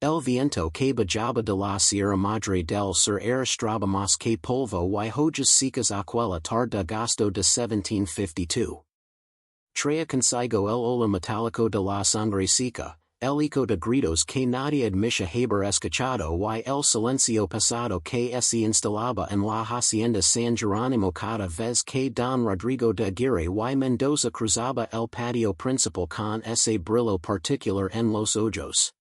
El viento que bajaba de la Sierra Madre del Sur arrastraba más que polvo y hojas secas aquella tarde de agosto de 1752. Traía consigo el olor metálico de la sangre seca, el eco de gritos que nadie admite haber escuchado y el silencio pesado que se instalaba en la hacienda San Jerónimo cada vez que don Rodrigo de Aguirre y Mendoza cruzaba el patio principal con ese brillo particular en los ojos.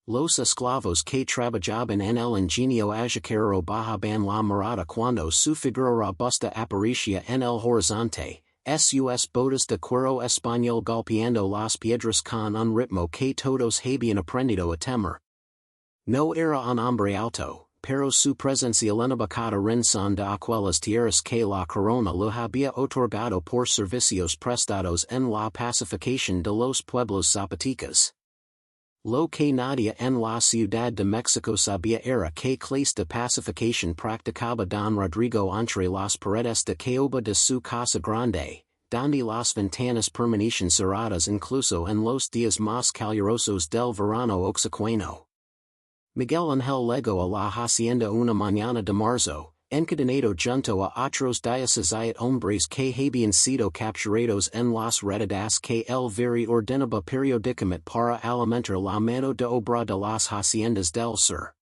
Los esclavos que trabajaban en el ingenio azucarero bajaban la mirada cuando su figura robusta aparecía en el horizonte, sus botas de cuero español golpeando las piedras con un ritmo que todos habían aprendido a temer. No era un hombre alto, pero su presencia llenaba cada rincón de aquellas tierras que la corona lo había otorgado por servicios prestados en la pacificación de los pueblos zapotecas. Lo que nadie en la Ciudad de México sabía era que clase de pacificación practicaba don Rodrigo entre las paredes de caoba de su casa grande, donde las ventanas permanecían cerradas incluso en los días más calurosos del verano oaxaqueño. Miguel Ángel llegó a la hacienda una mañana de marzo, encadenado junto a otros 17 hombres que habían sido capturados en las redadas que el viri ordenaba periódicamente para alimentar la mano de obra de las haciendas del sur.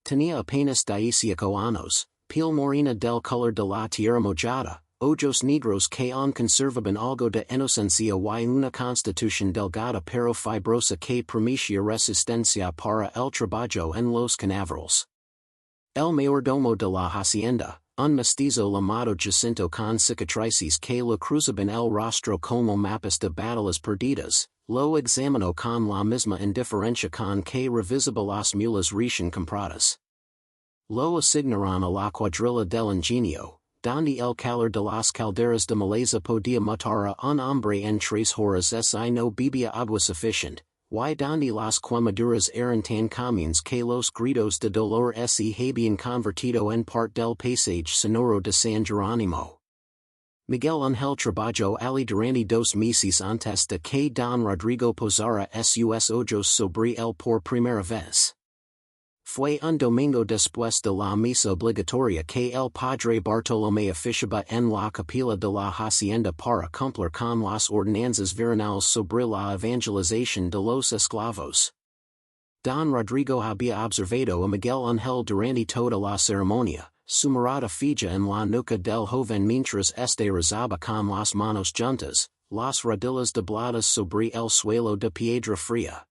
Tenía apenas 18 años, piel morena del color de la tierra mojada, ojos negros que aún conservaban algo de inocencia y una constitución delgada pero fibrosa que permitía resistencia para el trabajo en los canaverals. El mayordomo de la hacienda, un mestizo llamado Jacinto con cicatrices que le cruzaban el rostro como mapas de batallas perdidas, lo examinó con la misma indiferencia con que revisaba las mulas recién compradas. Lo asignaron a la cuadrilla del ingenio, donde el calor de las calderas de maleza podía matar a un hombre en 3 horas si no bebía agua suficiente. Y donde las quemaduras eran tan comunes que los gritos de dolor se habían convertido en parte del paisaje sonoro de San Jerónimo. Miguel Ángel trabajó allí durante 2 meses antes de que don Rodrigo posara sus ojos sobre él por primera vez. Fue un domingo después de la misa obligatoria que el padre Bartolomé oficiaba en la capilla de la hacienda para cumplir con las ordenanzas veronales sobre la evangelización de los esclavos. Don Rodrigo había observado a Miguel Ángel durante toda la ceremonia, su mirada fija en la nuca del joven mientras este rezaba con las manos juntas, las rodillas dobladas sobre el suelo de piedra fría.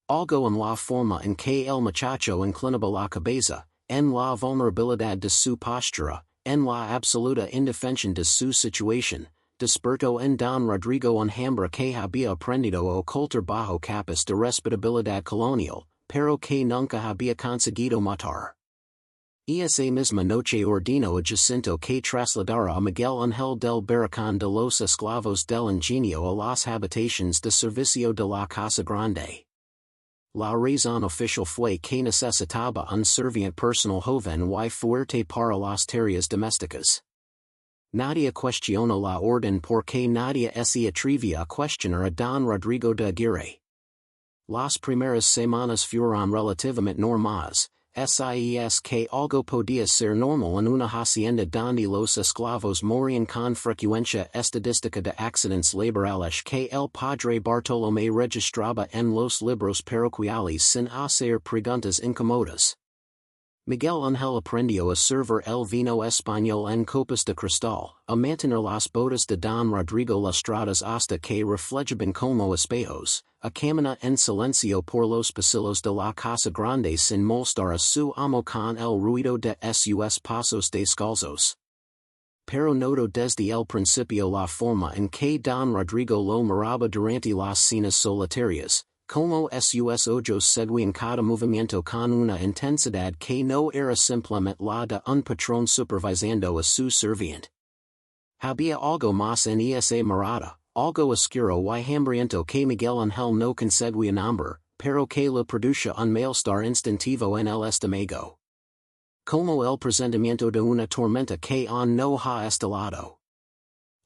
Algo en la forma en que el muchacho inclinaba la cabeza, en la vulnerabilidad de su postura, en la absoluta indefensión de su situación, despertó en don Rodrigo un hambre que había aprendido a ocultar bajo capas de respetabilidad colonial, pero que nunca había conseguido matar. Esa misma noche ordenó a Jacinto que trasladara a Miguel Ángel del Barracón de los Esclavos del Ingenio a las habitaciones de servicio de la Casa Grande. La razón oficial fue que necesitaba un serviente personal joven y fuerte para las tareas domésticas. Nadie cuestionó la orden porque nadie se atrevía a cuestionar a don Rodrigo de Aguirre. Las primeras semanas fueron relativamente normales, SIES que algo podía ser normal en una hacienda donde los esclavos morían con frecuencia estadística de accidentes laborales que el padre Bartolomé registraba en los libros parroquiales sin hacer preguntas incómodas. Miguel Ángel aprendió a servir el vino español en copas de cristal, a mantener las botas de don Rodrigo lustradas hasta que reflejaban como espejos, a caminar en silencio por los pasillos de la casa grande sin molestar a su amo con el ruido de sus pasos descalzos. Pero notó desde el principio la forma en que don Rodrigo lo miraba durante las cenas solitarias, como sus ojos seguían cada movimiento con una intensidad que no era simplemente la de un patrón supervisando a su serviente. Había algo más en esa mirada, algo oscuro y hambriento que Miguel Ángel no conseguía nombrar, pero que le producía un malestar instintivo en el estómago. Como el presentimiento de una tormenta que aún no ha estalado.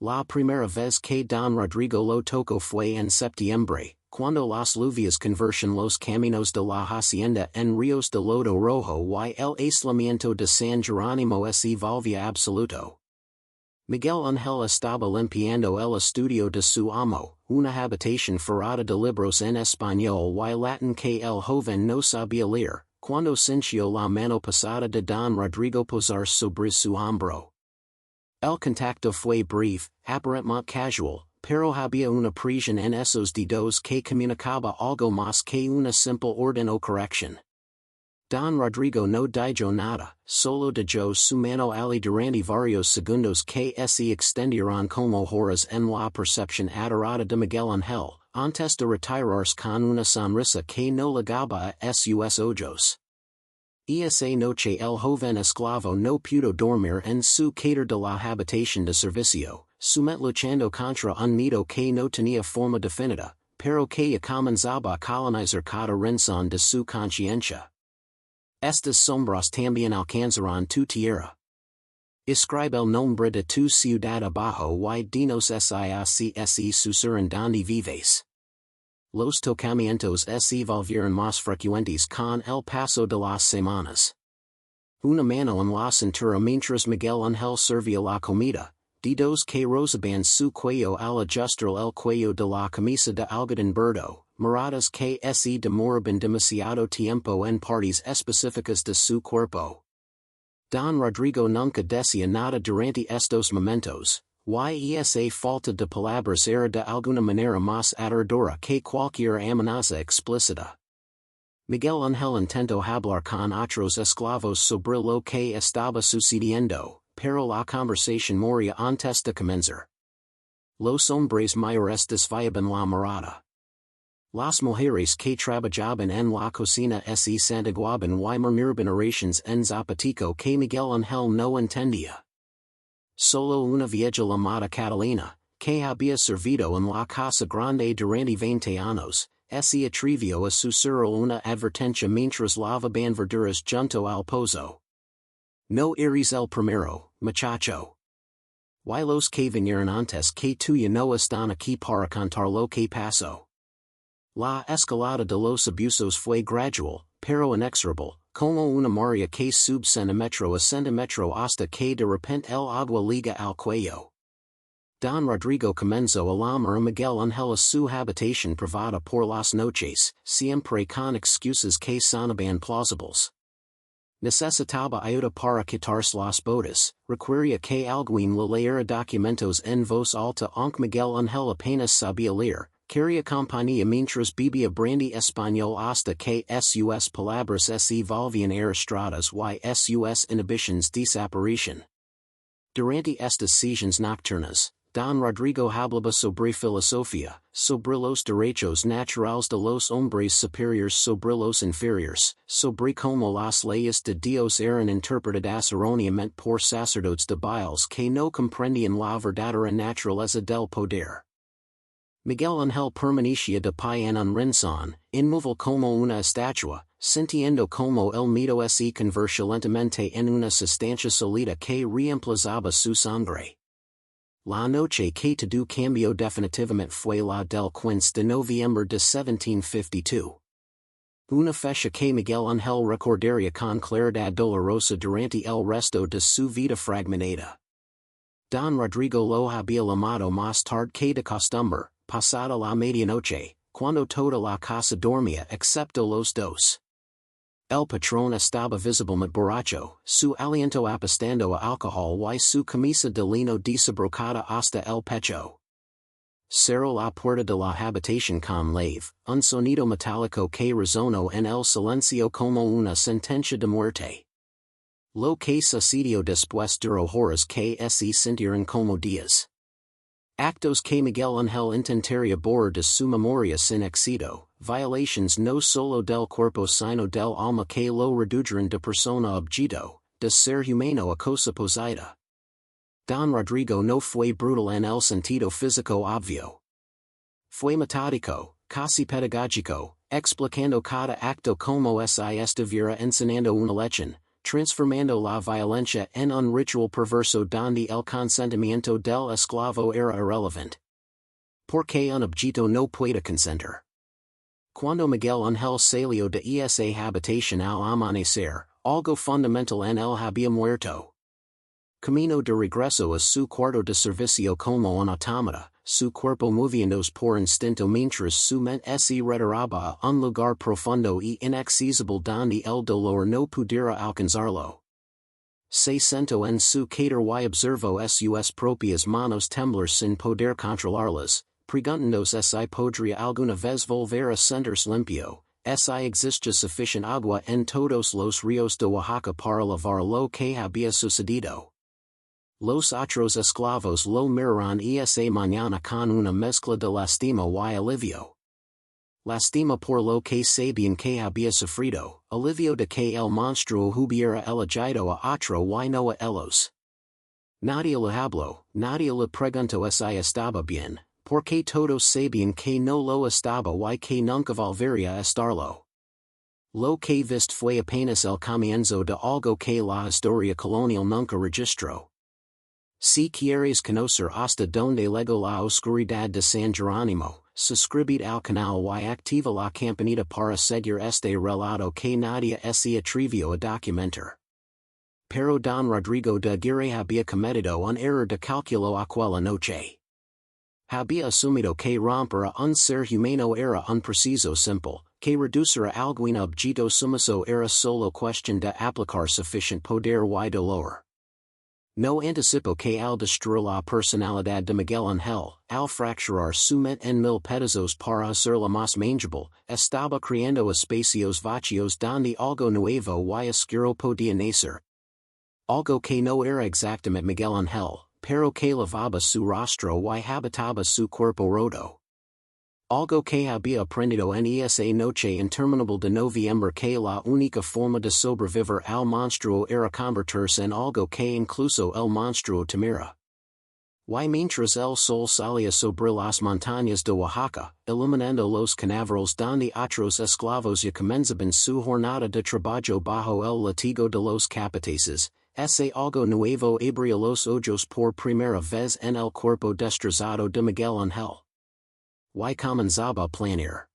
La primera vez que don Rodrigo lo tocó fue en septiembre, cuando las lluvias conversion los caminos de la hacienda en ríos de lodo rojo y el aislamiento de San Jerónimo se volvía absoluto. Miguel Ángel estaba limpiando el estudio de su amo, una habitación forrada de libros en español y latín que el joven no sabía leer, cuando sintió la mano pesada de don Rodrigo posar sobre su hombro. El contacto fue breve, aparentemente casual, pero había una presión en esos dedos que comunicaba algo más que una simple orden o corrección. Don Rodrigo no dijo nada, solo dejó su mano ali durante varios segundos que se extendieron como horas en la percepción adorada de Miguel Ángel, antes de retirarse con una sonrisa que no llegaba a sus ojos. Esa noche el joven esclavo no pudo dormir en su cater de la habitación de servicio, sumet luchando contra un miedo que no tenía forma definida, pero que comenzaba a colonizar cada rincón de su conciencia. Estas sombras también alcanzaron tu tierra. Escribe el nombre de tu ciudad abajo y dinos si susurran donde vives. Los tocamientos se volvieron más frecuentes con el paso de las semanas. Una mano en la cintura mientras Miguel Ángel servía la comida, dedos que rozaban su cuello al ajustar el cuello de la camisa de algodón verde, miradas que se demoraban demasiado tiempo en partes específicas de su cuerpo. Don Rodrigo nunca decía nada durante estos momentos, y esa falta de palabras era de alguna manera más aterradora que cualquier amenaza explícita. Miguel Ángel intentó hablar con otros esclavos sobre lo que estaba sucediendo, pero la conversación moría antes de comenzar. Los hombres mayores desviaban la mirada. Las mujeres que trabajaban en la cocina se santiguaban y murmuraban oraciones en zapotico que Miguel Ángel no entendía. Solo una vieja llamada Catalina, que había servido en la casa grande durante 20 años, se atrevió a susurrar una advertencia mientras lavaban verduras junto al pozo. No eres el primero, muchacho. Y los que vinieron antes que tuya no están aquí para contar lo que pasó. La escalada de los abusos fue gradual, pero inexorable, como una marea que sube centímetro a centímetro hasta que de repente el agua liga al cuello. Don Rodrigo comenzó a llamar a Miguel Ángel a su habitación privada por las noches, siempre con excusas que sonaban plausibles. Necesitaba ayuda para quitarse las botas, requería que alguien le leyera documentos en voz alta aunque Miguel Ángel apenas sabía leer. Quería compañía mientras bebía brandy español hasta que sus palabras se volvían arrastradas y sus inhibiciones desaparecían. Durante estas sesiones nocturnas, Don Rodrigo hablaba sobre filosofía, sobre los derechos naturales de los hombres superiores sobre los inferiores, sobre cómo las leyes de Dios eran interpretadas erróneamente por sacerdotes débiles que no comprendían la verdadera naturaleza del poder. Miguel Ángel permanecía de pie en un rincón, inmóvil como una estatua, sintiendo como el miedo se convertía lentamente en una sustancia sólida que reemplazaba su sangre. La noche que todo cambió definitivamente fue la del 15 de noviembre de 1752. Una fecha que Miguel Ángel recordaría con claridad dolorosa durante el resto de su vida fragmentada. Don Rodrigo lo había llamado más tarde que de costumbre, pasada la medianoche, cuando toda la casa dormía excepto los dos. El patrón estaba visiblemente borracho, su aliento apestando a alcohol y su camisa de lino desabrocada hasta el pecho. Cerró la puerta de la habitación con leve, un sonido metálico que resonó en el silencio como una sentencia de muerte. Lo que sucedió después duró horas que se sintieron como días. Actos que Miguel Ángel intentaría borrar de su memoria sin éxito, violations no solo del cuerpo sino del alma que lo redujeron de persona objeto, de ser humano a cosa poseída. Don Rodrigo no fue brutal en el sentido físico obvio. Fue metódico, casi pedagógico, explicando cada acto como si estuviera enseñando una lección, transformando la violencia en un ritual perverso donde el consentimiento del esclavo era irrelevante. Porque un objeto no puede consentir. Cuando Miguel Ángel salió de esa habitación al amanecer, algo fundamental en él había muerto. Camino de regreso a su cuarto de servicio como un autómata, su cuerpo moviéndose por instinto mientras su mente se retiraba a un lugar profundo y inaccesible donde el dolor no pudiera alcanzarlo. Se sentó en su cadáver y observó sus propias manos temblar sin poder controlarlas, preguntándose si podría alguna vez volver a sentirse limpio, si existía suficiente agua en todos los ríos de Oaxaca para lavar lo que había sucedido. Los otros esclavos lo miraron esa mañana con una mezcla de lástima y alivio. Lástima por lo que sabían que había sufrido, alivio de que el monstruo hubiera elegido a otro y no a ellos. Nadie le habló, nadie le preguntó si estaba bien, porque todos sabían que no lo estaba y que nunca volvería a estarlo. Lo que viste fue apenas el comienzo de algo que la historia colonial nunca registró. Si quieres conocer hasta donde llegó la oscuridad de San Jerónimo, suscribid al canal y activa la campanita para seguir este relato que nadie se atrevió a documentar. Pero don Rodrigo de Aguirre había cometido un error de cálculo aquella noche. Había asumido que romper a un ser humano era un preciso simple, que reducir a algún objeto sumiso era solo cuestión de aplicar suficiente poder y dolor. No anticipó que al destruir la personalidad de Miguel Ángel, al fracturar su mente en mil pedazos para hacerla más manageable, estaba creando espacios vacíos donde algo nuevo y oscuro podía nacer. Algo que no era exactamente Miguel Ángel, pero que lavaba su rostro y habitaba su cuerpo roto. Algo que había aprendido en esa noche interminable de noviembre que la única forma de sobrevivir al monstruo era convertirse en algo que incluso el monstruo temía. Y mientras el sol salía sobre las montañas de Oaxaca, iluminando los canaverals donde otros esclavos ya comenzaban su jornada de trabajo bajo el latigo de los capataces, ese algo nuevo abrió los ojos por primera vez en el cuerpo destrozado de Miguel Ángel. Y comenzaba a planear.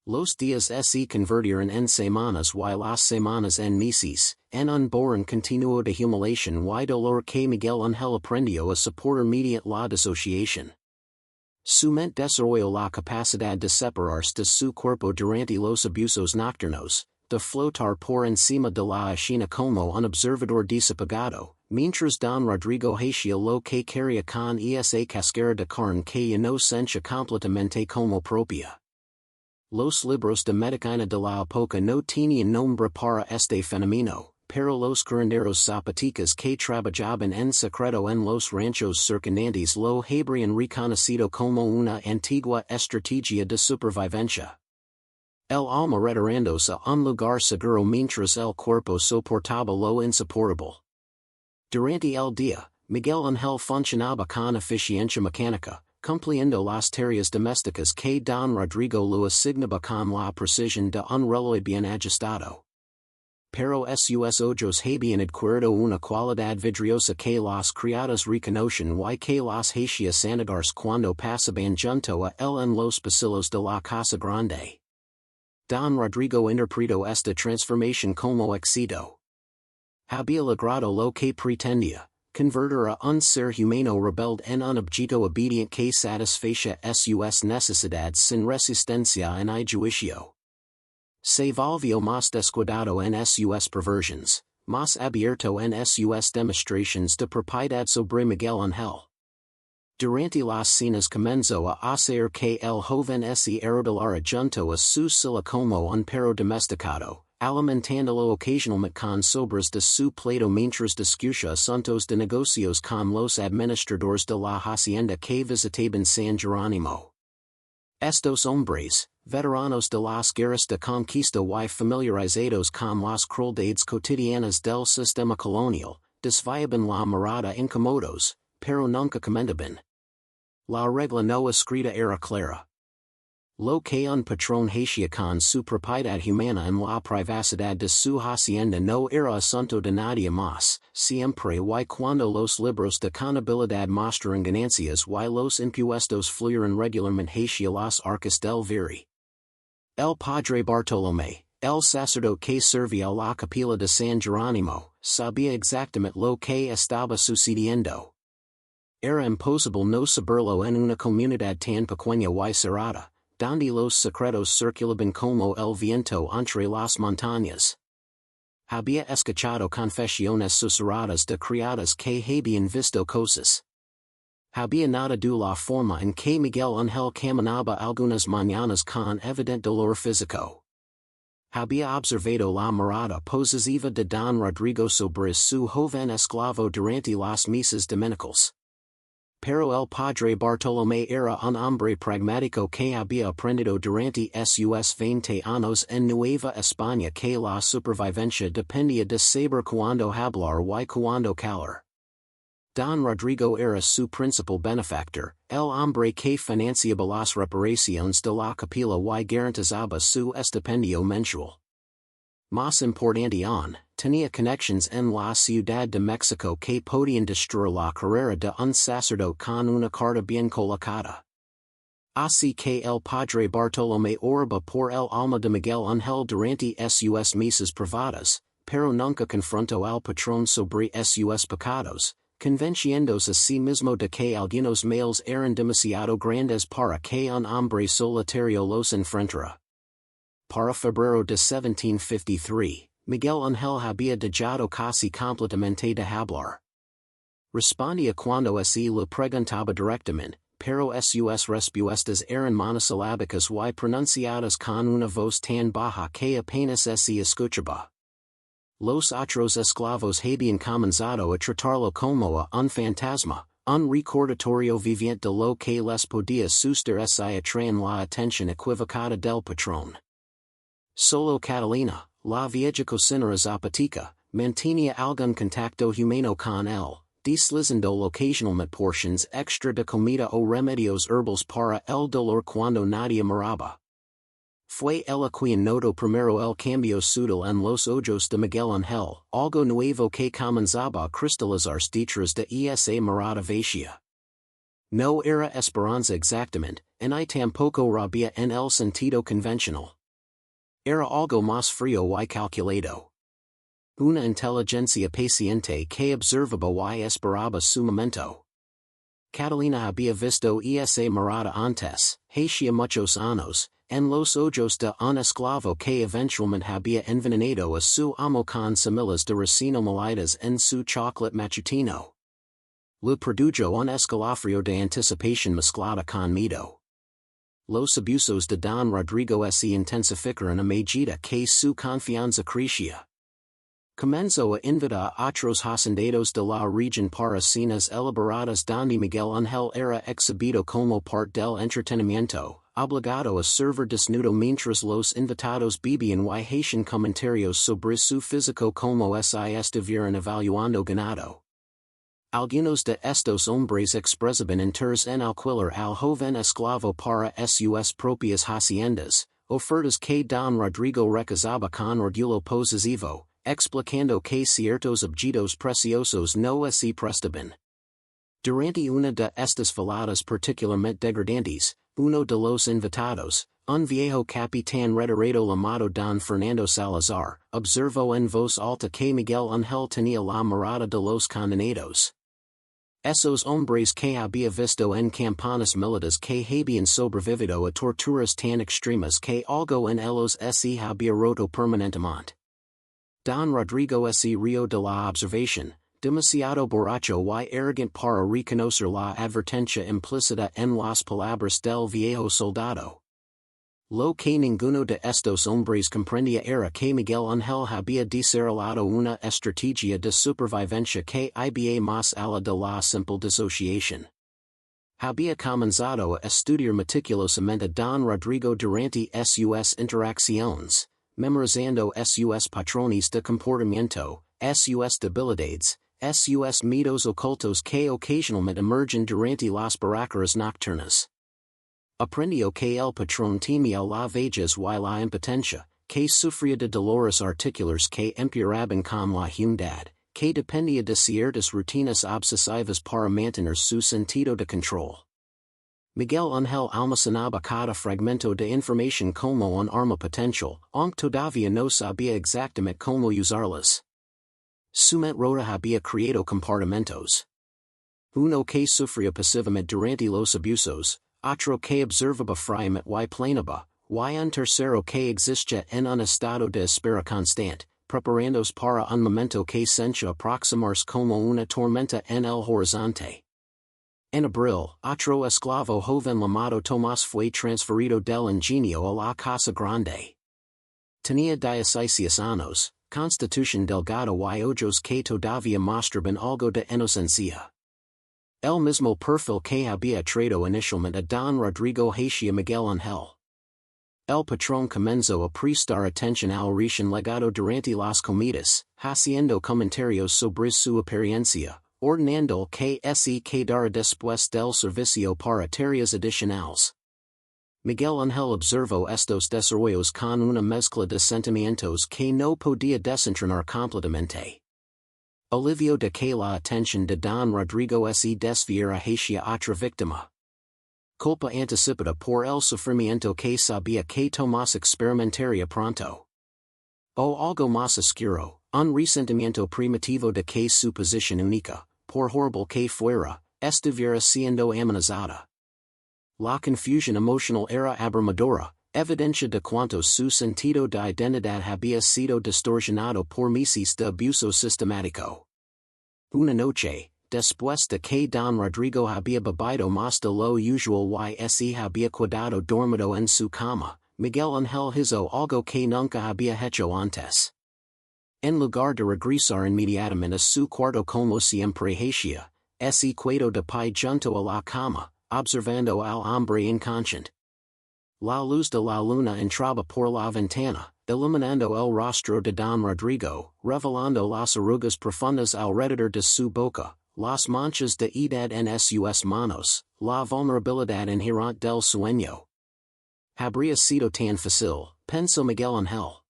Los días se convertirían en semanas y las semanas en meses, en un borin continuo de humiliación y dolor que Miguel Ángel aprendió a soportar mediante la disociación. Su mente desarrolló la capacidad de separarse de su cuerpo durante los abusos nocturnos, de flotar por encima de la hacienda como un observador desapegado, mientras don Rodrigo hacía lo que quería con esa cascara de carne que ya no sentía completamente como propia. Los libros de medicina de la época no tenían nombre para este fenómeno, pero los curanderos zapoticas que trabajaban en secreto en los ranchos circundantes lo habrían reconocido como una antigua estrategia de supervivencia. El alma retirándose a un lugar seguro mientras el cuerpo soportaba lo insoportable. Durante el día, Miguel Ángel funcionaba con eficiencia mecánica, cumpliendo las tareas domésticas que don Rodrigo lo asignaba con la precisión de un reloj bien ajustado. Pero sus ojos habían adquirido una cualidad vidriosa que las criadas reconocen y que las hacía sanadarse cuando pasaban junto a él en los pasillos de la casa grande. Don Rodrigo interpretó esta transformación como éxito. Había logrado lo que pretendía, convertir a un ser humano rebelde en un objeto obediente que satisfacía sus necesidades sin resistencia ni juicio. Se volvió más descuidado en sus perversiones, más abierto en sus demostraciones de propiedad sobre Miguel Ángel. Durante las cenas comenzó a hacer que el joven se arrodillara junto a su silla como un perro domesticado, alimentándolo ocasionalmente con sobras de su plato mientras discutía asuntos de negocios con los administradores de la hacienda que visitaban San Jerónimo. Estos hombres, veteranos de las guerras de conquista y familiarizados con las crueldades cotidianas del sistema colonial, desviaban la mirada incómodos, pero nunca comentaban. La regla no escrita era clara. Lo que un patrón hacía con su propiedad humana en la privacidad de su hacienda no era asunto de nadie más, siempre y cuando los libros de contabilidad mostraran ganancias y los impuestos fluyeran regularmente hacia las arcas del viri. El Padre Bartolomé, el sacerdote que servía la capilla de San Jerónimo, sabía exactamente lo que estaba sucediendo. Era imposible no saberlo en una comunidad tan pequeña y cerrada, donde los secretos circulaban como el viento entre las montañas. Había escuchado confesiones susurradas de criadas que habían visto cosas. Había notado la forma en que Miguel Ángel caminaba algunas mañanas con evidente dolor físico. Había observado la mirada posesiva de Don Rodrigo sobre su joven esclavo durante las misas dominicales. Pero el padre Bartolomé era un hombre pragmático que había aprendido durante sus 20 años en Nueva España que la supervivencia dependía de saber cuándo hablar y cuándo callar. Don Rodrigo era su principal benefactor, el hombre que financiaba las reparaciones de la capilla y garantizaba su estipendio mensual. Más importante aún, tenía conexiones en la Ciudad de México que podían destruir la carrera de un sacerdote con una carta bien colocada. Así que el padre Bartolomé oraba por el alma de Miguel Ángel durante sus misas privadas, pero nunca confrontó al patrón sobre sus pecados, convenciéndose a sí mismo de que algunos males eran demasiado grandes para que un hombre solitario los enfrentara. Para febrero de 1753, Miguel Ángel había dejado casi completamente de hablar. Respondía cuando se le preguntaba directamente, pero sus respuestas eran monosilábicas y pronunciadas con una voz tan baja que apenas se escuchaba. Los otros esclavos habían comenzado a tratarlo como a un fantasma, un recordatorio viviente de lo que les podía suceder si atraen la atención equivocada del patrón. Solo Catalina, la vieja cocinera zapoteca, mantenía algún contacto humano con él, deslizando ocasionalmente porciones extra de comida o remedios herbales para el dolor cuando nadie miraba. Fue ella quien notó primero el cambio sutil en los ojos de Miguel Ángel, algo nuevo que comenzaba a cristalizarse detrás de esa mirada vacía. No era esperanza exactamente, ni tampoco rabia en el sentido convencional. Era algo más frío y calculado. Una inteligencia paciente que observaba y esperaba su momento. Catalina había visto esa mirada antes, hacía muchos años, en los ojos de un esclavo que eventualmente había envenenado a su amo con semillas de racino molidas en su chocolate matutino. Le produjo un escalofrío de anticipación mezclada con miedo. Los abusos de Don Rodrigo se intensificaron a medida que su confianza crecía. Comenzó a invitar a otros hacendados de la región para cenas elaboradas donde Miguel Ángel era exhibido como parte del entretenimiento, obligado a servir desnudo mientras los invitados bebían y hacían comentarios sobre su físico como si estuvieran evaluando ganado. Algunos de estos hombres expresaban interés en alquilar al joven esclavo para sus propias haciendas, ofertas que Don Rodrigo rechazaba con orgullo posesivo, explicando que ciertos objetos preciosos no se prestaban. Durante una de estas veladas particularmente degradantes, uno de los invitados, un viejo capitán retirado llamado Don Fernando Salazar, observó en voz alta que Miguel Ángel tenía la mirada de los condenados. Esos hombres que había visto en campanas militares que habían sobrevivido a torturas tan extremas que algo en ellos se había roto permanentemente. Don Rodrigo se rió de la observación, demasiado borracho y arrogante para reconocer la advertencia implícita en las palabras del viejo soldado. Lo que ninguno de estos hombres comprendía era que Miguel Ángel había desarrollado una estrategia de supervivencia que iba más allá de la simple disociación. Había comenzado a estudiar meticulosamente a Don Rodrigo durante sus interacciones, memorizando sus patrones de comportamiento, sus debilidades, sus miedos ocultos que ocasionalmente emergen durante las barracadas nocturnas. Aprendió que el patrón temía la vejez y la impotencia, que sufría de dolores articulares que empeoraban con la humedad, que dependía de ciertas rutinas obsesivas para mantener su sentido de control. Miguel Ángel almacenaba cada fragmento de información como un arma potencial, aunque todavía no sabía exactamente cómo usarlas. Su mente rota había creado compartimentos. Uno que sufría pasivamente durante los abusos, otro que observaba fríamente y planeaba, y un tercero que existía en un estado de espera constante, preparándose para un momento que sentia aproximarse como una tormenta en el horizonte. En abril, otro esclavo joven llamado Tomás fue transferido del ingenio a la casa grande. Tenía 16 años, constitución delgada y ojos que todavía mostraban algo de inocencia. El mismo perfil que había traído inicialmente a Don Rodrigo hacia Miguel Ángel. El patrón comenzó a prestar atención al recién legado durante las comidas, haciendo comentarios sobre su apariencia, ordenando que se quedara después del servicio para tareas adicionales. Miguel Ángel observó estos desarrollos con una mezcla de sentimientos que no podía desentrañar completamente. Alivio de que la atención de Don Rodrigo se desviara hacia otra víctima. Culpa anticipada por el sufrimiento que sabía que Tomás experimentaría pronto. O algo más oscuro, un resentimiento primitivo de que su posición única, por horrible que fuera, estuviera siendo amenazada. La confusión emocional era abrumadora, evidencia de cuanto su sentido de identidad había sido distorsionado por meses de abuso sistemático. Una noche, después de que Don Rodrigo había bebido más de lo usual y se había quedado dormido en su cama, Miguel Ángel hizo algo que nunca había hecho antes. En lugar de regresar inmediatamente a su cuarto como siempre hacía, se quedó de pie junto a la cama, observando al hombre inconsciente. La luz de la luna entraba por la ventana, iluminando el rostro de Don Rodrigo, revelando las arrugas profundas alrededor de su boca, las manchas de edad en sus manos, la vulnerabilidad inherente del sueño. Habría sido tan fácil, pensó Miguel Ángel.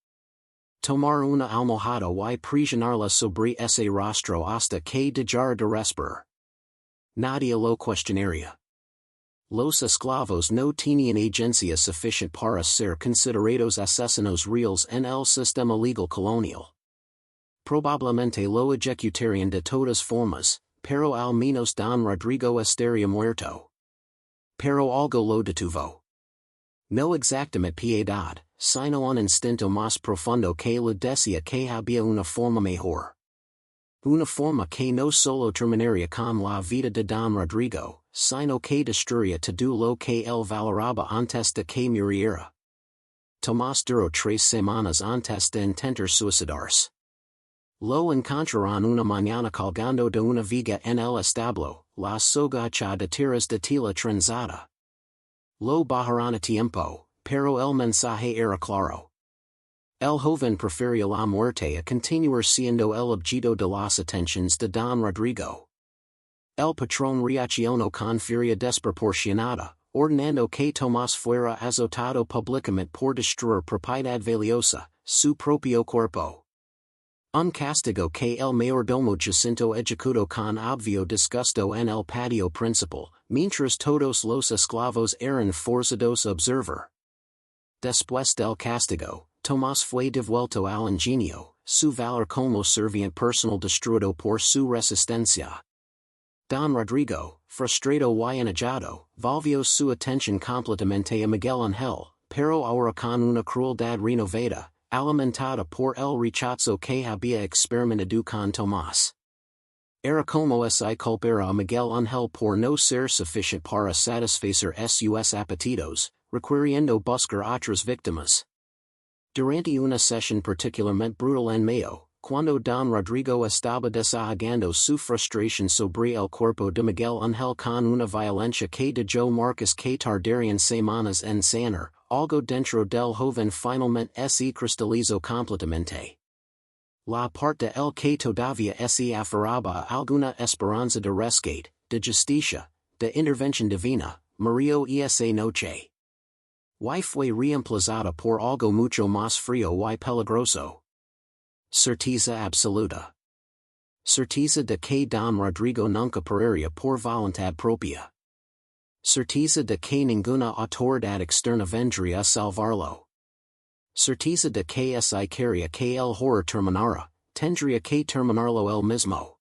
Tomar una almohada y presionarla sobre ese rostro hasta que dejara de respirar. Nadie lo cuestionaría. Los esclavos no tenían agencia suficiente para ser considerados asesinos reales en el sistema legal colonial. Probablemente lo ejecutarían de todas formas, pero al menos Don Rodrigo estaría muerto. Pero algo lo detuvo. No exactamente piedad, sino un instinto más profundo que le decía que había una forma mejor. Una forma que no solo terminaría con la vida de Don Rodrigo, sino que destruiría todo lo que él valoraba antes de que muriera. Tomás duró 3 semanas antes de intentar suicidarse. Lo encontraron una mañana colgando de una viga en el establo, la soga hecha de tiras de tela trenzada. Lo bajaron a tiempo, pero el mensaje era claro. El joven prefería la muerte a continuar siendo el objeto de las atenciones de Don Rodrigo. El patrón reaccionó con furia desproporcionada, ordenando que Tomás fuera azotado públicamente por destruir propiedad valiosa, su propio cuerpo. Un castigo que el mayordomo Jacinto ejecutó con obvio disgusto en el patio principal, mientras todos los esclavos eran forzados a observar. Después del castigo, Tomás fue devuelto al ingenio, su valor como serviente personal destruido por su resistencia. Don Rodrigo, frustrado y enojado, volvió su atención completamente a Miguel Ángel, pero ahora con una crueldad renovada, alimentada por el rechazo que había experimentado con Tomás. Era como si culpara a Miguel Ángel por no ser suficiente para satisfacer sus apetitos, requiriendo buscar otras víctimas. Durante una sesión particularmente brutal en Mayo, cuando Don Rodrigo estaba desahogando su frustración sobre el cuerpo de Miguel Ángel con una violencia que dejó marcas que tardarían semanas en sanar, algo dentro del joven finalmente se cristalizó completamente. La parte el que todavía se aferraba a alguna esperanza de rescate, de justicia, de intervención divina, murió esa noche. Y fue reemplazada por algo mucho más frío y peligroso. Certeza absoluta. Certeza de que Don Rodrigo nunca pararía por voluntad propia. Certeza de que ninguna autoridad externa vendría a salvarlo. Certeza de que si quería que el horror terminara, tendría que terminarlo él mismo.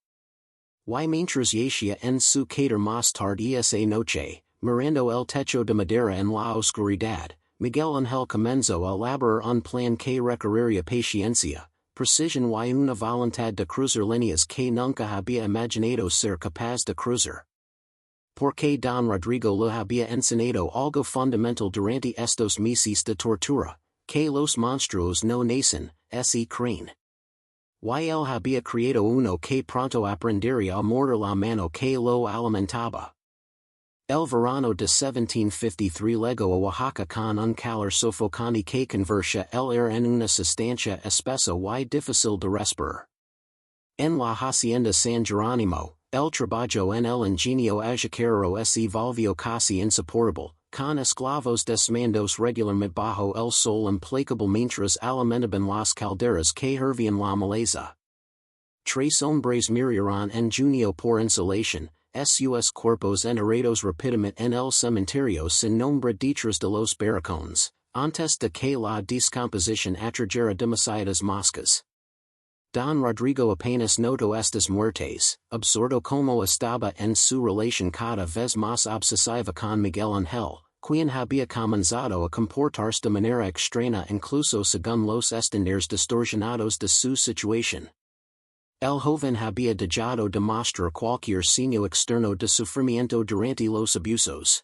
Y mientras yacía en su cadáver más tarde esa noche, mirando el techo de madera en la oscuridad, Miguel Ángel comenzó a elaborar un plan que requeriría paciencia, precision y una voluntad de cruzar líneas que nunca había imaginado ser capaz de cruzar. Porque Don Rodrigo lo había enseñado algo fundamental durante estos meses de tortura, que los monstruos no nacen, se creen. Y él había creado uno que pronto aprendería a morder la mano que lo alimentaba. El verano de 1753 llegó a Oaxaca con un calor sofocante que convertía el aire en una sustancia espesa y difícil de respirar. En la hacienda San Jerónimo, el trabajo en el ingenio azucarero se volvió casi insoportable, con esclavos desmandos regularmente bajo el sol implacable mientras alimentaban las calderas que hervían la maleza. Tres hombres murieron en junio por insolación, sus cuerpos enterrados rápidamente en el cementerio sin nombre detrás de los barracones, antes de que la descomposición atrajera demasiadas moscas. Don Rodrigo apenas notó estas muertes, absorto como estaba en su relación cada vez más obsesiva con Miguel Ángel, quien había comenzado a comportarse de manera extraña incluso según los estándares distorsionados de su situación. El joven había dejado de mostrar cualquier signo externo de sufrimiento durante los abusos.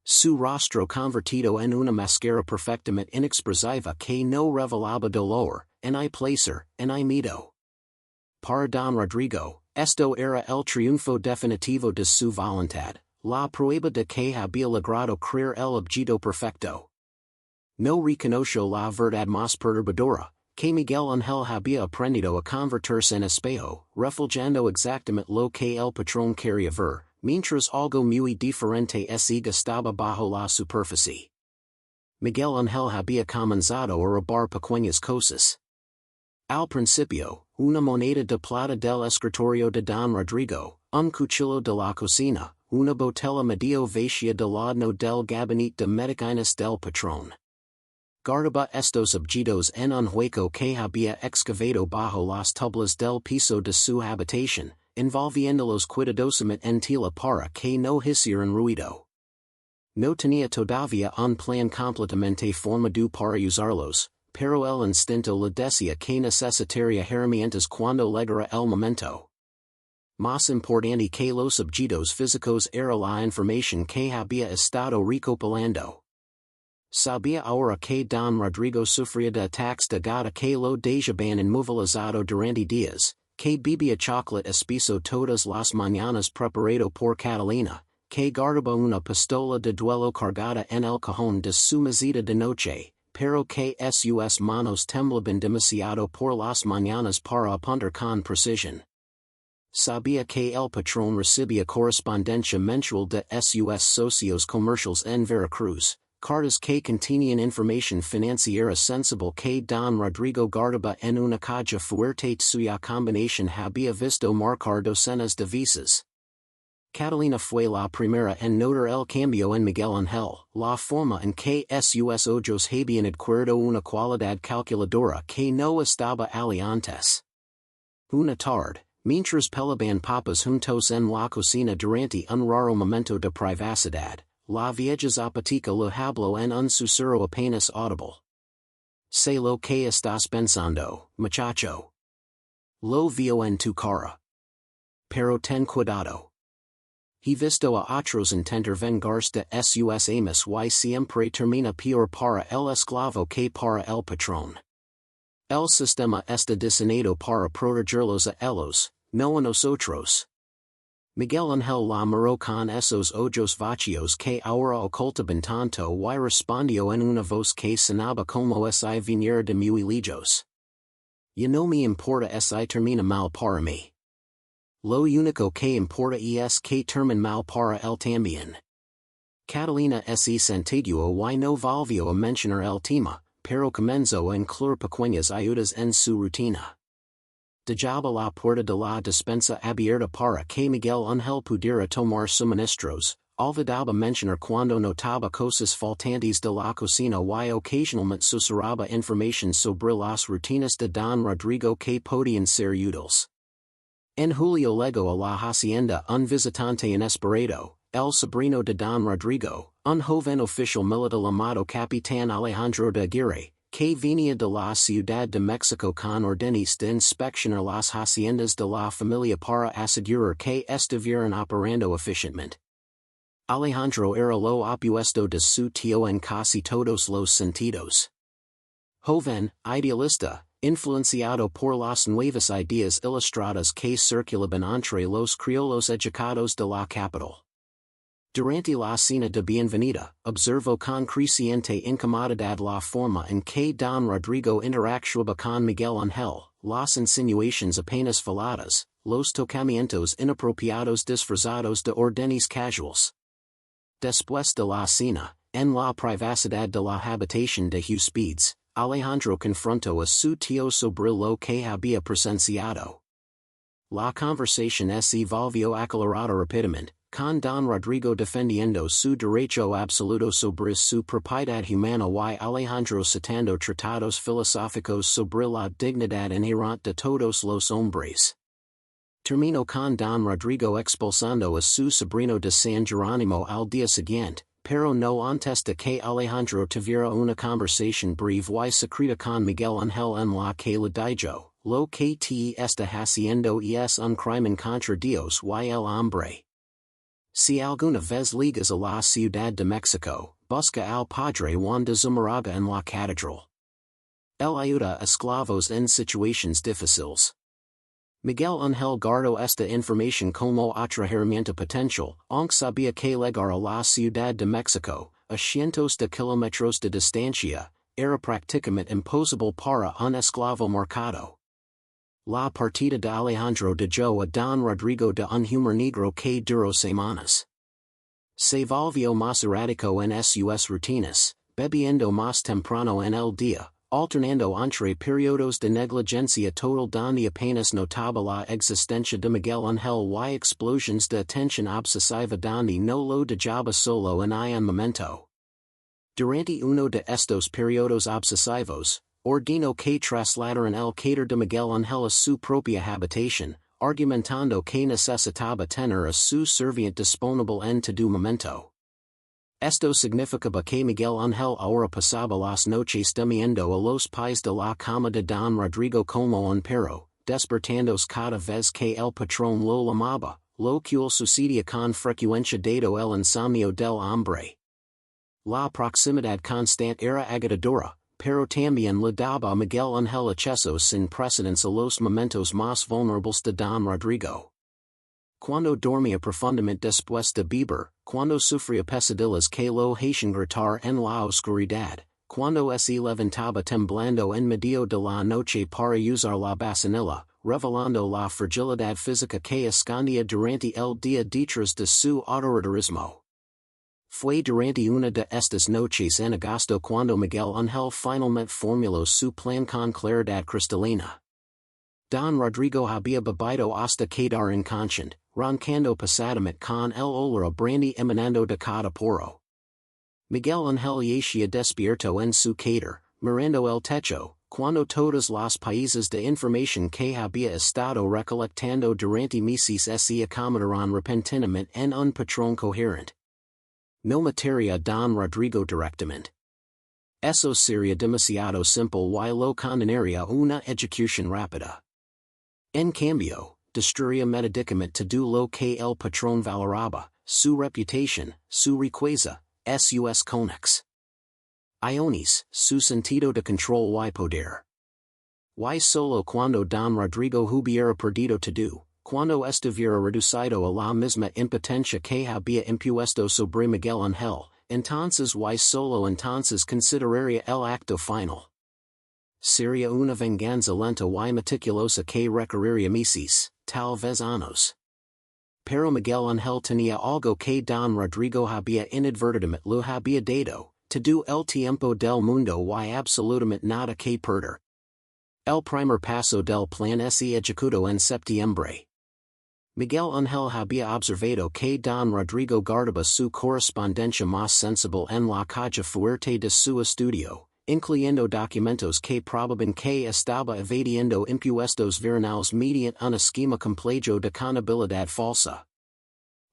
Su rostro convertido en una máscara perfectamente inexpresiva que no revelaba dolor, ni placer, ni miedo. Para Don Rodrigo, esto era el triunfo definitivo de su voluntad, la prueba de que había logrado crear el objeto perfecto. No reconoció la verdad más perturbadora, que Miguel Ángel había aprendido a convertirse en espejo, reflejando exactamente lo que el patrón quería ver, mientras algo muy diferente se gestaba bajo la superficie. Miguel Ángel había comenzado a robar pequeñas cosas. Al principio, una moneda de plata del escritorio de Don Rodrigo, un cuchillo de la cocina, una botella medio vacía del ladno del gabinete de medicinas del patrón. Guardaba estos objetos en un hueco que había excavado bajo las tablas del piso de su habitación, envolviéndolos cuidadosamente en tela para que no hicieran ruido. No tenía todavía un plan completamente formado para usarlos, pero el instinto le decía que necesitaría herramientas cuando llegara el momento. Más importante que los objetos físicos era la información que había estado recopilando. Sabía ahora que Don Rodrigo sufría de ataques de gota que lo dejaban inmovilizado durante días, que bebía chocolate espeso todas las mañanas preparado por Catalina, que guardaba una pistola de duelo cargada en el cajón de su mesita de noche, pero que sus manos temblaban demasiado por las mañanas para apuntar con precisión. Sabía que el patrón recibía correspondencia mensual de sus socios comerciales en Veracruz, cartas que contenían información financiera sensible que Don Rodrigo guardaba en una caja fuerte suya combinación había visto marcar docenas de veces. Catalina fue la primera en notar el cambio en Miguel Ángel, la forma en que sus ojos habían adquirido una cualidad calculadora que no estaba allí antes. Una tarde, mientras pelaban papas juntos en la cocina durante un raro momento de privacidad, la vieja zapatica le habló en un susurro apenas audible. Sé lo que estás pensando, muchacho. Lo veo en tu cara. Pero ten cuidado. He visto a otros intentar vengarse de sus amas y siempre termina peor para el esclavo que para el patrón. El sistema está diseñado para protegerlos a ellos, no a nosotros. Miguel Ángel la miró con esos ojos vacíos que ahora ocultaban tanto y respondió en una voz que sonaba como si viniera de muy lejos. Ya no me importa si termina mal para mí. Lo único que importa es que termine mal para él también. Catalina se sentiguó y no volvió a mencionar el tema, pero comenzó a incluir pequeñas ayudas en su rutina. Dejaba la puerta de la despensa abierta para que Miguel Ángel pudiera tomar suministros, olvidaba mencionar cuando notaba cosas faltantes de la cocina y ocasionalmente susurraba información sobre las rutinas de don Rodrigo que podían ser útiles. En julio llegó a la hacienda un visitante inesperado, el sobrino de don Rodrigo, un joven oficial militar llamado Capitán Alejandro de Aguirre, que venía de la Ciudad de México con órdenes de inspeccionar las haciendas de la familia para asegurar que estuvieran operando eficientemente. Alejandro era lo opuesto de su tío en casi todos los sentidos. Joven, idealista, influenciado por las nuevas ideas ilustradas que circulaban entre los criollos educados de la capital. Durante la cena de bienvenida, observó con creciente incomodidad la forma en que don Rodrigo interactuaba con Miguel Ángel, las insinuaciones apenas veladas, los tocamientos inapropiados disfrazados de órdenes casuales. Después de la cena, en la privacidad de la habitación de Huéspedes, Alejandro confrontó a su tío sobre lo que había presenciado. La conversación se volvió acalorada rápidamente, con don Rodrigo defendiendo su derecho absoluto sobre su propiedad humana y Alejandro citando tratados filosóficos sobre la dignidad inherente de todos los hombres. Terminó con don Rodrigo expulsando a su sobrino de San Jerónimo al día siguiente, pero no antes de que Alejandro tuviera una conversación breve y secreta con Miguel Ángel en la que le dijo, lo que te está haciendo es un crimen contra Dios y el hombre. Si alguna vez llegas a la Ciudad de México, busca al Padre Juan de Zumárraga en la catedral. Él ayuda a esclavos en situaciones difíciles. Miguel Ángel guardó esta información como otra herramienta potencial, aunque sabía que llegar a la Ciudad de México, a cientos de kilómetros de distancia, era prácticamente imposible para un esclavo marcado. La partida de Alejandro dejó a don Rodrigo de un humor negro que duró semanas. Se volvió más errático en sus rutinas, bebiendo más temprano en el día, alternando entre periodos de negligencia total donde apenas notaba la existencia de Miguel Ángel y explosiones de atención obsesiva donde no lo dejaba solo en un momento. Durante uno de estos periodos obsesivos, ordenó que trasladaran el cadáver de Miguel Ángel a su propia habitación, argumentando que necesitaba tener a su sirviente disponible en todo momento. Esto significaba que Miguel Ángel ahora pasaba las noches durmiendo a los pies de la cama de don Rodrigo como un perro, despertándose cada vez que el patrón lo llamaba, lo cual sucedía con frecuencia dado el insomnio del hombre. La proximidad constante era agotadora, pero también le daba a Miguel Ángel acceso sin precedentes a los momentos más vulnerables de don Rodrigo. Cuando dormía profundamente después de beber, cuando sufría pesadillas que lo hacían gritar en la oscuridad, cuando se levantaba temblando en medio de la noche para usar la bacinilla, revelando la fragilidad física que escondía durante el día detrás de su autoritarismo. Fue durante una de estas noches en agosto cuando Miguel Ángel finalmente formuló su plan con claridad cristalina. Don Rodrigo había bebido hasta quedar inconsciente, roncando pesadamente con el olor a brandy emanando de cada poro. Miguel Ángel yacía despierto en su cadáver, mirando el techo, cuando todas las piezas de información que había estado recolectando durante meses se acomodaron repentinamente en un patrón coherente. No mataría don Rodrigo directamente. Eso sería demasiado simple y lo condenaría una ejecución rápida. En cambio, destruía medicamente todo lo que el patrón valoraba, su reputación, su riqueza, sus conex. Iones, su sentido de control y poder. Y solo cuando don Rodrigo hubiera perdido todo, cuando estuviera reducido a la misma impotencia que había impuesto sobre Miguel Ángel, entonces y solo entonces consideraría el acto final. Sería una venganza lenta y meticulosa que requeriría meses, tal vez años. Pero Miguel Ángel tenía algo que don Rodrigo había inadvertidamente lo había dado, todo el tiempo del mundo y absolutamente nada que perder. El primer paso del plan se ejecutó en septiembre. Miguel Ángel había observado que don Rodrigo guardaba su correspondencia más sensible en la caja fuerte de su estudio, incluyendo documentos que probaban que estaba evadiendo impuestos vernales mediante un esquema complejo de contabilidad falsa.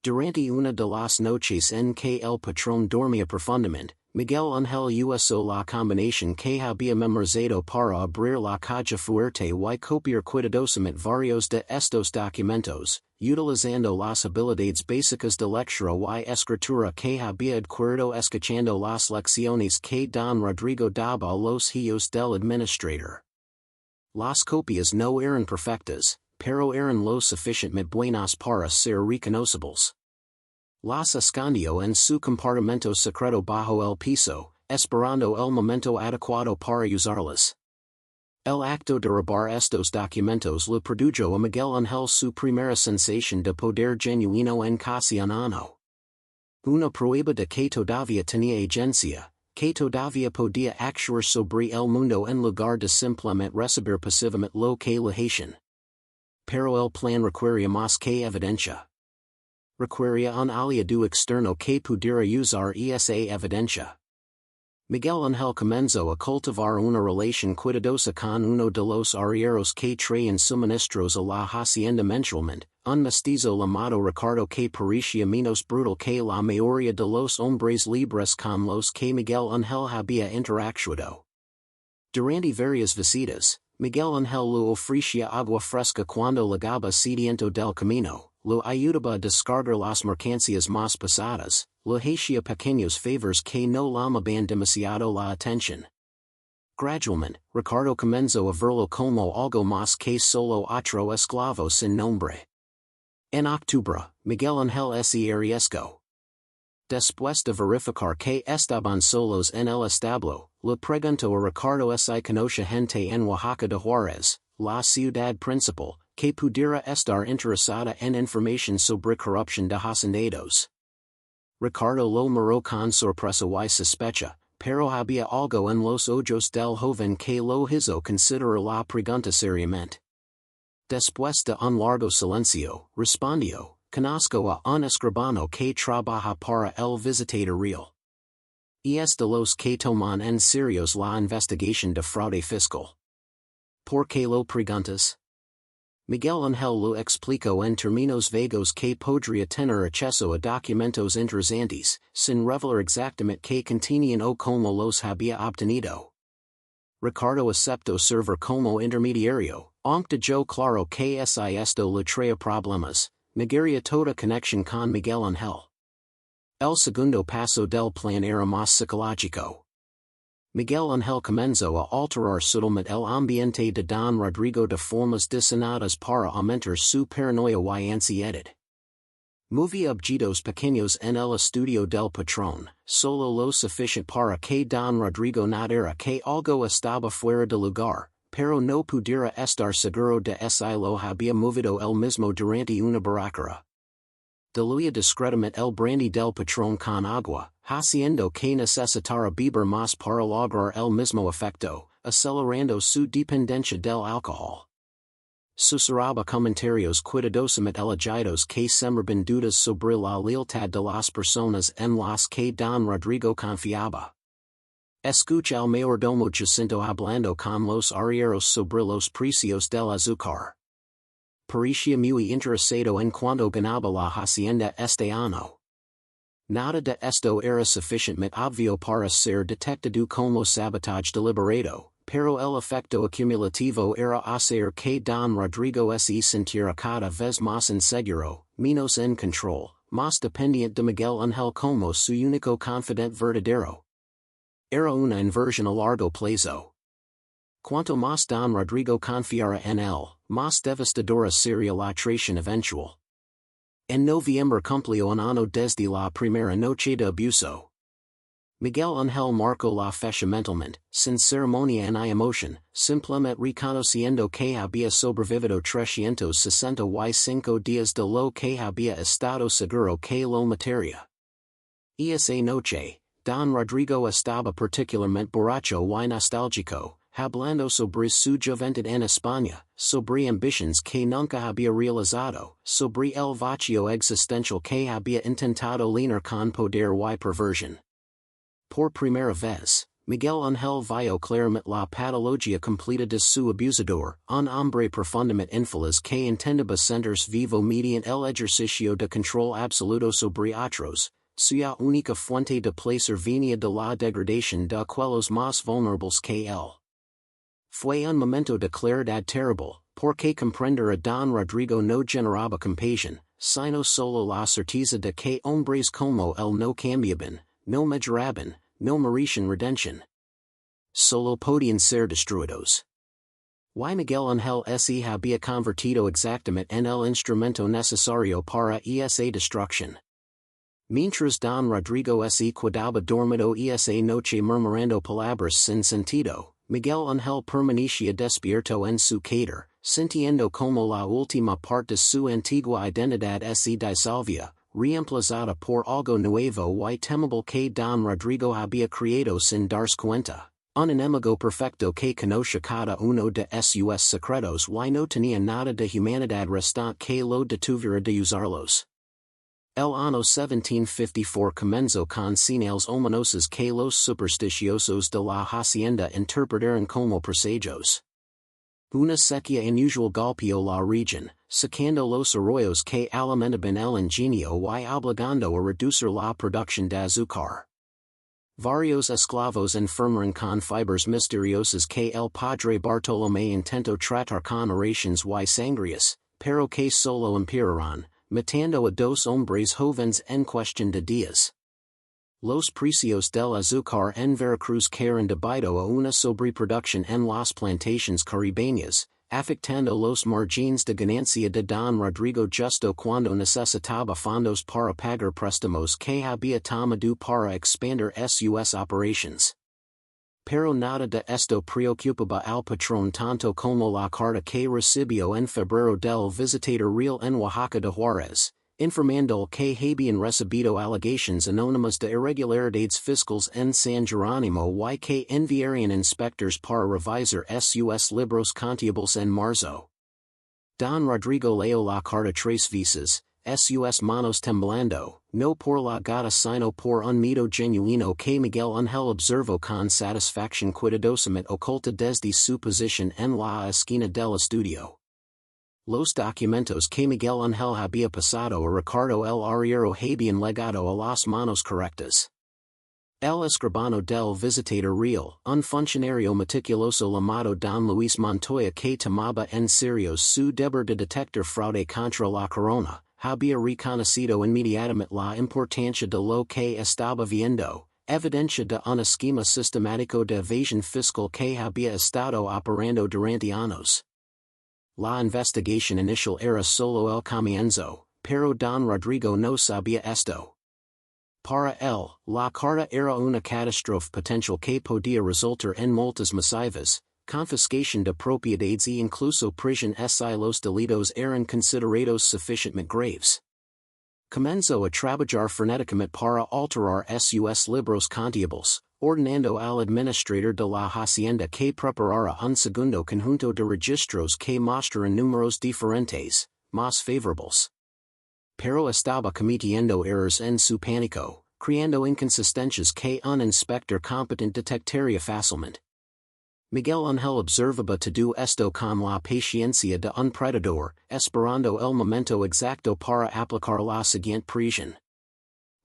Durante una de las noches en que el patrón dormía profundamente, Miguel Ángel usó la combinación que había memorizado para abrir la caja fuerte y copiar cuidadosamente varios de estos documentos, utilizando las habilidades básicas de lectura y escritura que había adquirido escuchando las lecciones que don Rodrigo daba a los hijos del administrador. Las copias no eran perfectas, pero eran lo suficientemente buenas para ser reconocibles. Las escondió en su compartimento secreto bajo el piso, esperando el momento adecuado para usarlas. El acto de robar estos documentos le produjo a Miguel Ángel su primera sensación de poder genuino en casi un año. Una prueba de que todavía tenía agencia, que todavía podía actuar sobre el mundo en lugar de simplemente recibir pasivamente lo que le hacían. Pero el plan requería más que evidencia. Requería un aliado externo que pudiera usar esa evidencia. Miguel Ángel comenzó a cultivar una relación cuidadosa con uno de los arrieros que traían suministros a la hacienda mensualmente, un mestizo llamado Ricardo que parecía menos brutal que la mayoría de los hombres libres con los que Miguel Ángel había interactuado. Durante varias visitas, Miguel Ángel le ofrecía agua fresca cuando llegaba sediento del camino, lo ayudaba a descargar las mercancías más pesadas, le hacía pequeños favors que no llamaban demasiado la atención. Gradualmente, Ricardo comenzó a verlo como algo más que solo otro esclavo sin nombre. En octubre, Miguel Ángel se arriesgó. Después de verificar que estaban solos en el establo, le preguntó a Ricardo si conoce gente en Oaxaca de Juárez, la ciudad principal, que pudiera estar interesada en información sobre corrupción de hacendados. Ricardo lo miró con sorpresa y sospecha, pero había algo en los ojos del joven que lo hizo considerar la pregunta seriamente. Después de un largo silencio, respondió: conozco a un escribano que trabaja para el visitador real. Y es de los que toman en serio la investigación de fraude fiscal. ¿Por qué lo preguntas? Miguel Ángel lo explicó en términos vagos que podría tener acceso a documentos interesantes, sin revelar exactamente qué contenían o cómo los había obtenido. Ricardo aceptó servir como intermediario, aunque dejó claro que si esto le traía problemas, negaría toda conexión con Miguel Ángel. El segundo paso del plan era más psicológico. Miguel Ángel comenzó a alterar sutilmente el ambiente de don Rodrigo de formas diseñadas para aumentar su paranoia y ansiedad. Movía objetos pequeños en el estudio del patrón, solo lo suficiente para que don Rodrigo notara que algo estaba fuera de lugar, pero no pudiera estar seguro de si lo había movido él mismo durante una barbacoa. Diluía discretamente el brandy del patrón con agua, haciendo que necesitara beber más para lograr el mismo efecto, acelerando su dependencia del alcohol. Susurraba comentarios cuidadosamente elegidos que sembraban dudas sobre la lealtad de las personas en las que don Rodrigo confiaba. Escucha al mayordomo Jacinto hablando con los arrieros sobre los precios del azúcar. Parecía muy interesado en cuanto ganaba la hacienda este año. Nada de esto era suficientemente obvio para ser detectado como sabotaje deliberado, pero el efecto acumulativo era hacer que don Rodrigo se sintiera cada vez más inseguro, menos en control, más dependiente de Miguel Ángel como su único confidente verdadero. Era una inversión a largo plazo. Cuanto más don Rodrigo confiara en él, más devastadora sería la traición eventual. En noviembre cumplió un año desde la primera noche de abuso. Miguel Ángel marcó la fecha mentalmente, sin ceremonia ni emoción, simplemente reconociendo que había sobrevivido 365 días de lo que había estado seguro que lo mataría. Y esa noche, don Rodrigo estaba particularmente borracho y nostálgico, hablando sobre su juventud en España, sobre ambitions que nunca había realizado, sobre el vacío existencial que había intentado llenar con poder y perversión. Por primera vez, Miguel Ángel vio claramente la patología completa de su abusador, un hombre profundamente infeliz que intentaba sentirse vivo mediante el ejercicio de control absoluto sobre otros, suya única fuente de placer venía de la degradación de aquellos más vulnerables que él. Fue un momento de claridad terrible, porque comprender a Don Rodrigo no generaba compasión, sino solo la certeza de que hombres como él no cambiaban, no mejoraban, no merecían redención. Solo podían ser destruidos. Y Miguel Ángel se había convertido exactamente en el instrumento necesario para esa destrucción. Mientras Don Rodrigo se quedaba dormido esa noche murmurando palabras sin sentido, Miguel Ángel permanecía despierto en su cadáver, sintiendo como la última parte de su antigua identidad se disolvía, reemplazada por algo nuevo y temible que Don Rodrigo había creado sin darse cuenta, un enemigo perfecto que conocía cada uno de sus secretos y no tenía nada de humanidad restante que lo detuviera de usarlos. El año 1754 comenzó con señales ominosas que los supersticiosos de la hacienda interpretaron como presagios. Una sequía inusual golpeó la región, secando los arroyos que alimentaban el ingenio y obligando a reducir la producción de azúcar. Varios esclavos enfermaron con fibras misteriosas que el padre Bartolomé intentó tratar con oraciones y sangrias, pero que solo empeoraron, matando a dos hombres jóvenes en cuestión de días. Los precios del azúcar en Veracruz cayeron debido a una sobreproducción en las plantaciones caribeñas, afectando los márgenes de ganancia de Don Rodrigo justo cuando necesitaba fondos para pagar préstamos que había tomado para expandir sus operations. Pero nada de esto preocupaba al patrón tanto como la carta que recibió en febrero del visitador real en Oaxaca de Juárez, informando que habían recibido alegaciones anónimas de irregularidades fiscales en San Jerónimo y que enviarían inspectores para revisar sus libros contables en marzo. Don Rodrigo leyó la carta 3 veces, sus manos temblando, no por la gata sino por un miedo genuino que Miguel Ángel observó con satisfacción cuidadosamente oculta desde su posición en la esquina del estudio. Los documentos que Miguel Ángel había pasado a Ricardo el arriero habían llegado a las manos correctas. El escribano del visitador real, un funcionario meticuloso llamado Don Luis Montoya que tomaba en serio su deber de detectar fraude contra la corona, había reconocido inmediatamente la importancia de lo que estaba viendo, evidencia de un esquema sistemático de evasión fiscal que había estado operando durante años. La investigación inicial era solo el comienzo, pero Don Rodrigo no sabía esto. Para él, la carta era una catástrofe potencial que podía resultar en multas masivas, confiscación de propiedades e incluso prisión si los delitos eran considerados suficientemente graves. Comenzó a trabajar frenéticamente para alterar sus libros contables, ordenando al administrador de la hacienda que preparara un segundo conjunto de registros que mostraran números diferentes, más favorables. Pero estaba cometiendo errores en su pánico, creando inconsistencias que un inspector competente detectaría fácilmente. Miguel Ángel observaba todo esto con la paciencia de un predador, esperando el momento exacto para aplicar la siguiente prisión.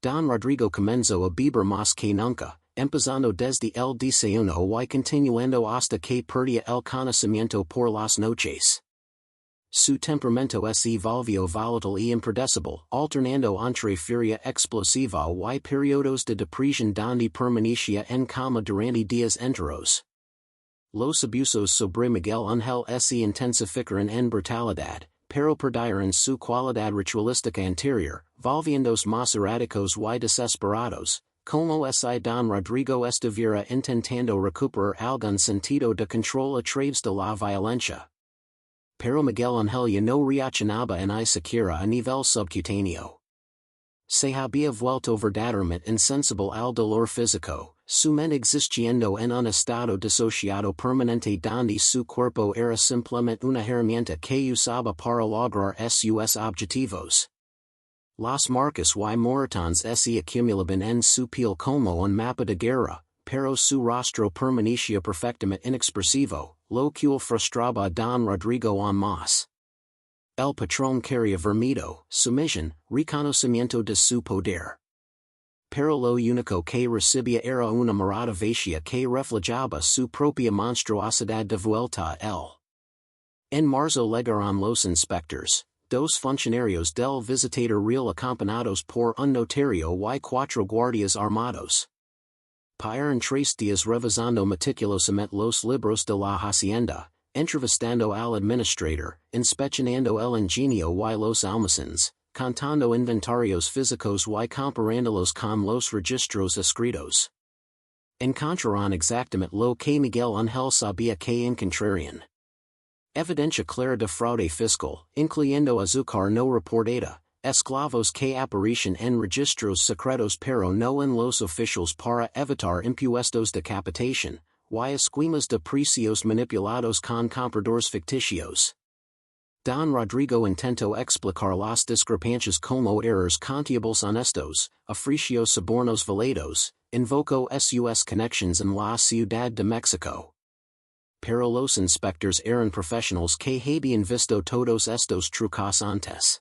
Don Rodrigo comenzó a beber más que nunca, empezando desde el desayuno y continuando hasta que perdía el conocimiento por las noches. Su temperamento se volvió volátil y impredecible, alternando entre furia explosiva y periodos de depresión donde permanecía en cama durante días enteros. Los abusos sobre Miguel Ángel se intensificaron en brutalidad, pero perdieron su cualidad ritualística anterior, volviéndose más erráticos y desesperados, como si Don Rodrigo estuviera intentando recuperar algún sentido de control a través de la violencia. Pero Miguel Ángel ya no reaccionaba ni siquiera a nivel subcutáneo. Se había vuelto verdaderamente insensible al dolor físico, sumen existiendo en un estado disociado permanente donde su cuerpo era simplemente una herramienta que usaba para lograr sus objetivos. Las marcas y moratones se acumulaban en su piel como un mapa de guerra, pero su rostro permanecía perfectamente inexpresivo, lo cual frustraba a don Rodrigo aún más. El patrón quería vermido, sumisión, reconocimiento de su poder. Pero lo único que recibía era una mirada vacía que reflejaba su propia monstruosidad de vuelta a él. En marzo llegaron los inspectores, dos funcionarios del visitador real acompañados por un notario y 4 guardias armados. Pasaron 3 días revisando meticulosamente los libros de la hacienda, entrevistando al administrador, inspeccionando el ingenio y los almacenes, contando inventarios físicos y comparándolos con los registros escritos. Encontraron exactamente lo que Miguel Ángel sabía que encontrarían. Evidencia clara de fraude fiscal, incluyendo azúcar no reportada, esclavos que aparecen en registros secretos pero no en los oficiales para evitar impuestos de captación, y esquemas de precios manipulados con compradores ficticios. Don Rodrigo intentó explicar las discrepancias como errores contables honestos, ofreció sobornos validados, invocó sus connections en la Ciudad de México. Pero los inspectores eran profesionales que habían visto todos estos trucos antes.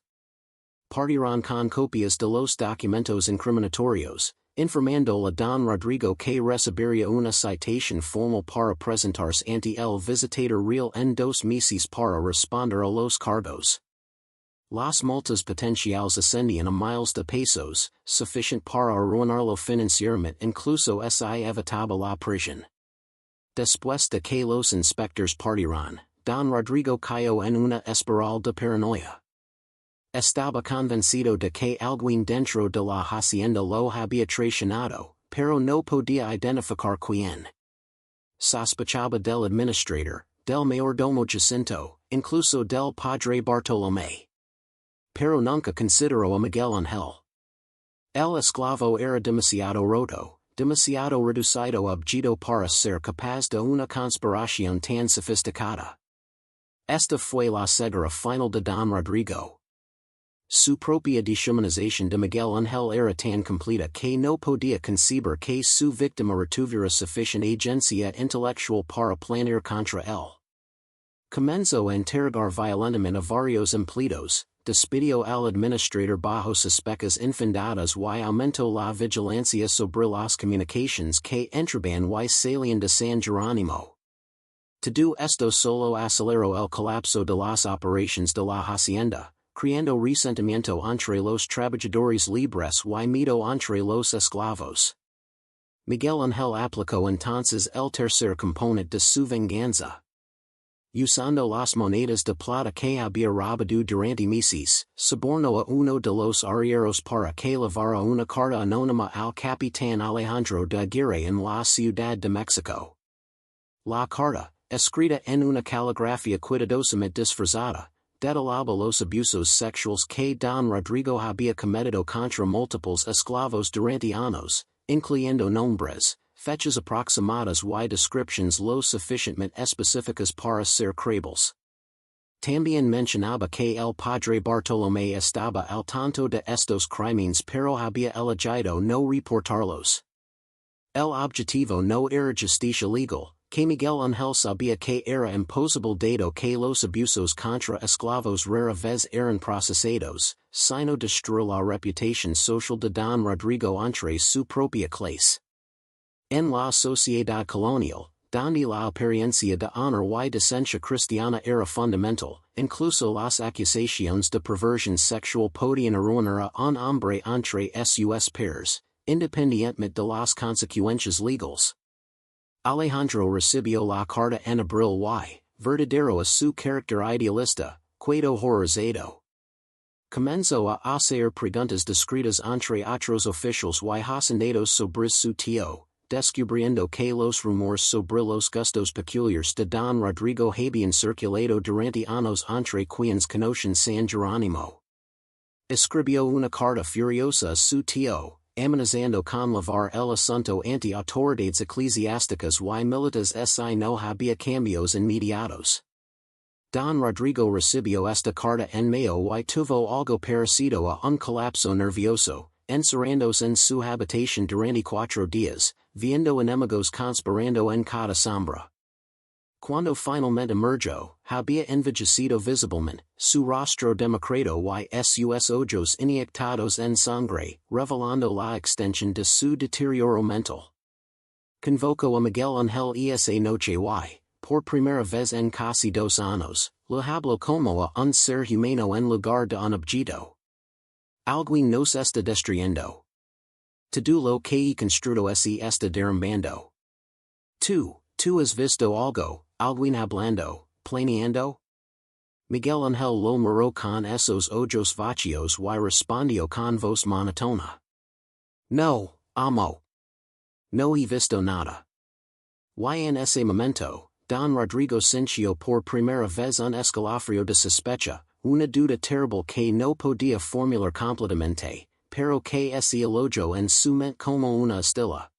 Partieron con copias de los documentos incriminatorios, informando a don Rodrigo que recibiría una citación formal para presentarse ante el visitador real en 2 meses para responder a los cargos. Las multas potenciales ascendían a miles de pesos, suficiente para arruinarlo financieramente, incluso si evitaba la prisión. Después de que los inspectores partieron, don Rodrigo cayó en una espiral de paranoia. Estaba convencido de que alguien dentro de la hacienda lo había traicionado, pero no podía identificar quién. Sospechaba del administrador, del mayordomo Jacinto, incluso del padre Bartolomé. Pero nunca consideró a Miguel Ángel. El esclavo era demasiado roto, demasiado reducido objeto para ser capaz de una conspiración tan sofisticada. Esta fue la ceguera final de don Rodrigo. Su propia deshumanización de Miguel Ángel era tan completa que no podía concebir que su víctima retuviera suficiente agencia intelectual para planear contra él. Comenzó a interrogar violentamente a varios empleados, despidió al administrador bajo sospechas infundadas y aumentó la vigilancia sobre las comunicaciones que entraban y salían de San Jerónimo. Todo esto solo aceleró el colapso de las operaciones de la hacienda, creando resentimiento entre los trabajadores libres y miedo entre los esclavos. Miguel Ángel aplicó entonces el tercer componente de su venganza. Usando las monedas de plata que había robado durante meses, sobornó a uno de los arrieros para que llevara una carta anónima al capitán Alejandro de Aguirre en la Ciudad de México. La carta, escrita en una caligrafía cuidadosamente disfrazada, detalaba los abusos sexuales que don Rodrigo había cometido contra múltiples esclavos durante años, incluyendo nombres, fechas aproximadas y descripciones lo suficientemente específicas para ser creíbles. También mencionaba que el padre Bartolomé estaba al tanto de estos crímenes pero había elegido no reportarlos. El objetivo no era justicia legal, que Miguel Ángel sabía que era imposible dado que los abusos contra esclavos rara vez eran procesados, sino destruir la reputación social de don Rodrigo entre su propia clase. En la sociedad colonial, donde la apariencia de honor y decencia cristiana era fundamental, incluso las acusaciones de perversión sexual podían arruinar a un hombre entre sus pares, independientemente de las consecuencias legales. Alejandro recibió la carta en abril y, verdadero a su carácter idealista, quedó horrorizado. Comenzó a hacer preguntas discretas entre otros oficiales y hacendados sobre su tío, descubriendo que los rumores sobre los gustos peculiares de don Rodrigo habían circulado durante años entre quienes conocen San Jerónimo. Escribió una carta furiosa a su tío, amenazando con lavar el asunto ante autoridades eclesiásticas y militas si no había cambios inmediatos. Don Rodrigo recibió esta carta en mayo y tuvo algo parecido a un colapso nervioso, encerrándose en su habitación durante 4 días, viendo enemigos conspirando en cada sombra. Cuando finalmente emergió, había envejecido visiblemente, su rostro demacrado y sus ojos inyectados en sangre, revelando la extensión de su deterioro mental. Convocó a Miguel Ángel esa noche y, por primera vez en casi 2 años, le habló como a un ser humano en lugar de un objeto. Alguien nos está destruyendo. Todo lo que he construido se está derrumbando. Tú has visto algo, alguien hablando, planeando? Miguel Ángel lo miró con esos ojos vacíos y respondió con voz monótona. No, amo. No he visto nada. Y en ese momento, Don Rodrigo sintió por primera vez un escalofrío de sospecha, una duda terrible que no podía formular completamente, pero que se alojó en su mente como una estela.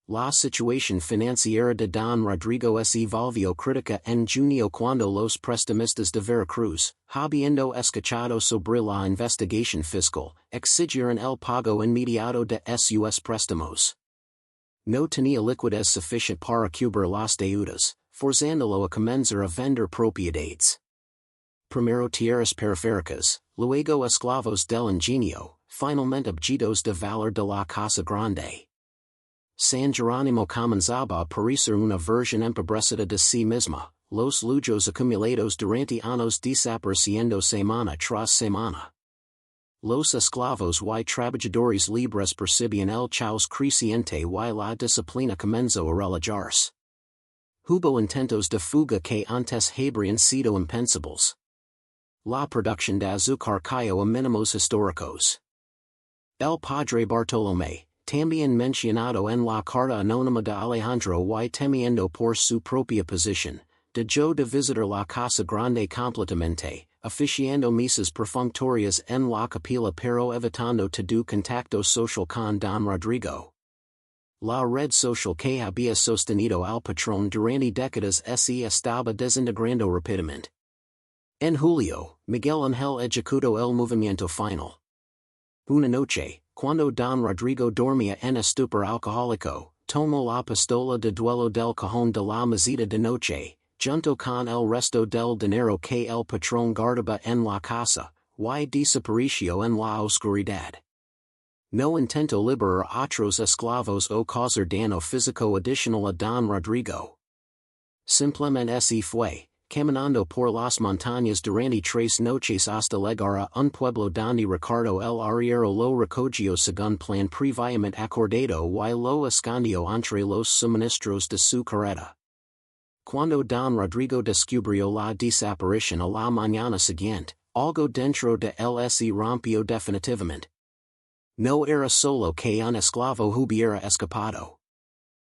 La situación financiera de Don Rodrigo se volvió crítica en junio cuando los prestamistas de Veracruz, habiendo escuchado sobre la investigación fiscal, exigieron el pago inmediato de sus préstamos. No tenía liquidez suficiente para cubrir las deudas, forzándolo a comenzar a vender propiedades. Primero tierras periféricas, luego esclavos del ingenio, finalmente objetos de valor de la casa grande. San Jerónimo comenzaba a parecer una versión empobrecida de sí misma, los lujos acumulados durante años desapareciendo semana tras semana. Los esclavos y trabajadores libres percibían el caos creciente y la disciplina comenzó a relajarse. Hubo intentos de fuga que antes habrían sido impensables. La producción de azúcar cayó a mínimos históricos. El padre Bartolomé, también mencionado en la carta anónima de Alejandro y temiendo por su propia posición, dejó de visitar la casa grande completamente, oficiando misas perfunctorias en la capilla pero evitando todo contacto social con Don Rodrigo. La red social que había sostenido al patrón durante décadas se estaba desintegrando rápidamente. En julio, Miguel Ángel ejecutó el movimiento final. Una noche, cuando Don Rodrigo dormía en estupor alcohólico, tomó la pistola de duelo del cajón de la mesita de noche, junto con el resto del dinero que el patrón guardaba en la casa, y desapareció en la oscuridad. No intentó liberar a otros esclavos o causar daño físico adicional a Don Rodrigo. Simplemente se fue, caminando por las montañas durante 3 noches hasta llegar a un pueblo donde Ricardo el arriero lo recogió según plan previamente acordado y lo escondió entre los suministros de su carreta. Cuando Don Rodrigo descubrió la desaparición a la mañana siguiente, algo dentro de él se rompió definitivamente. No era solo que un esclavo hubiera escapado.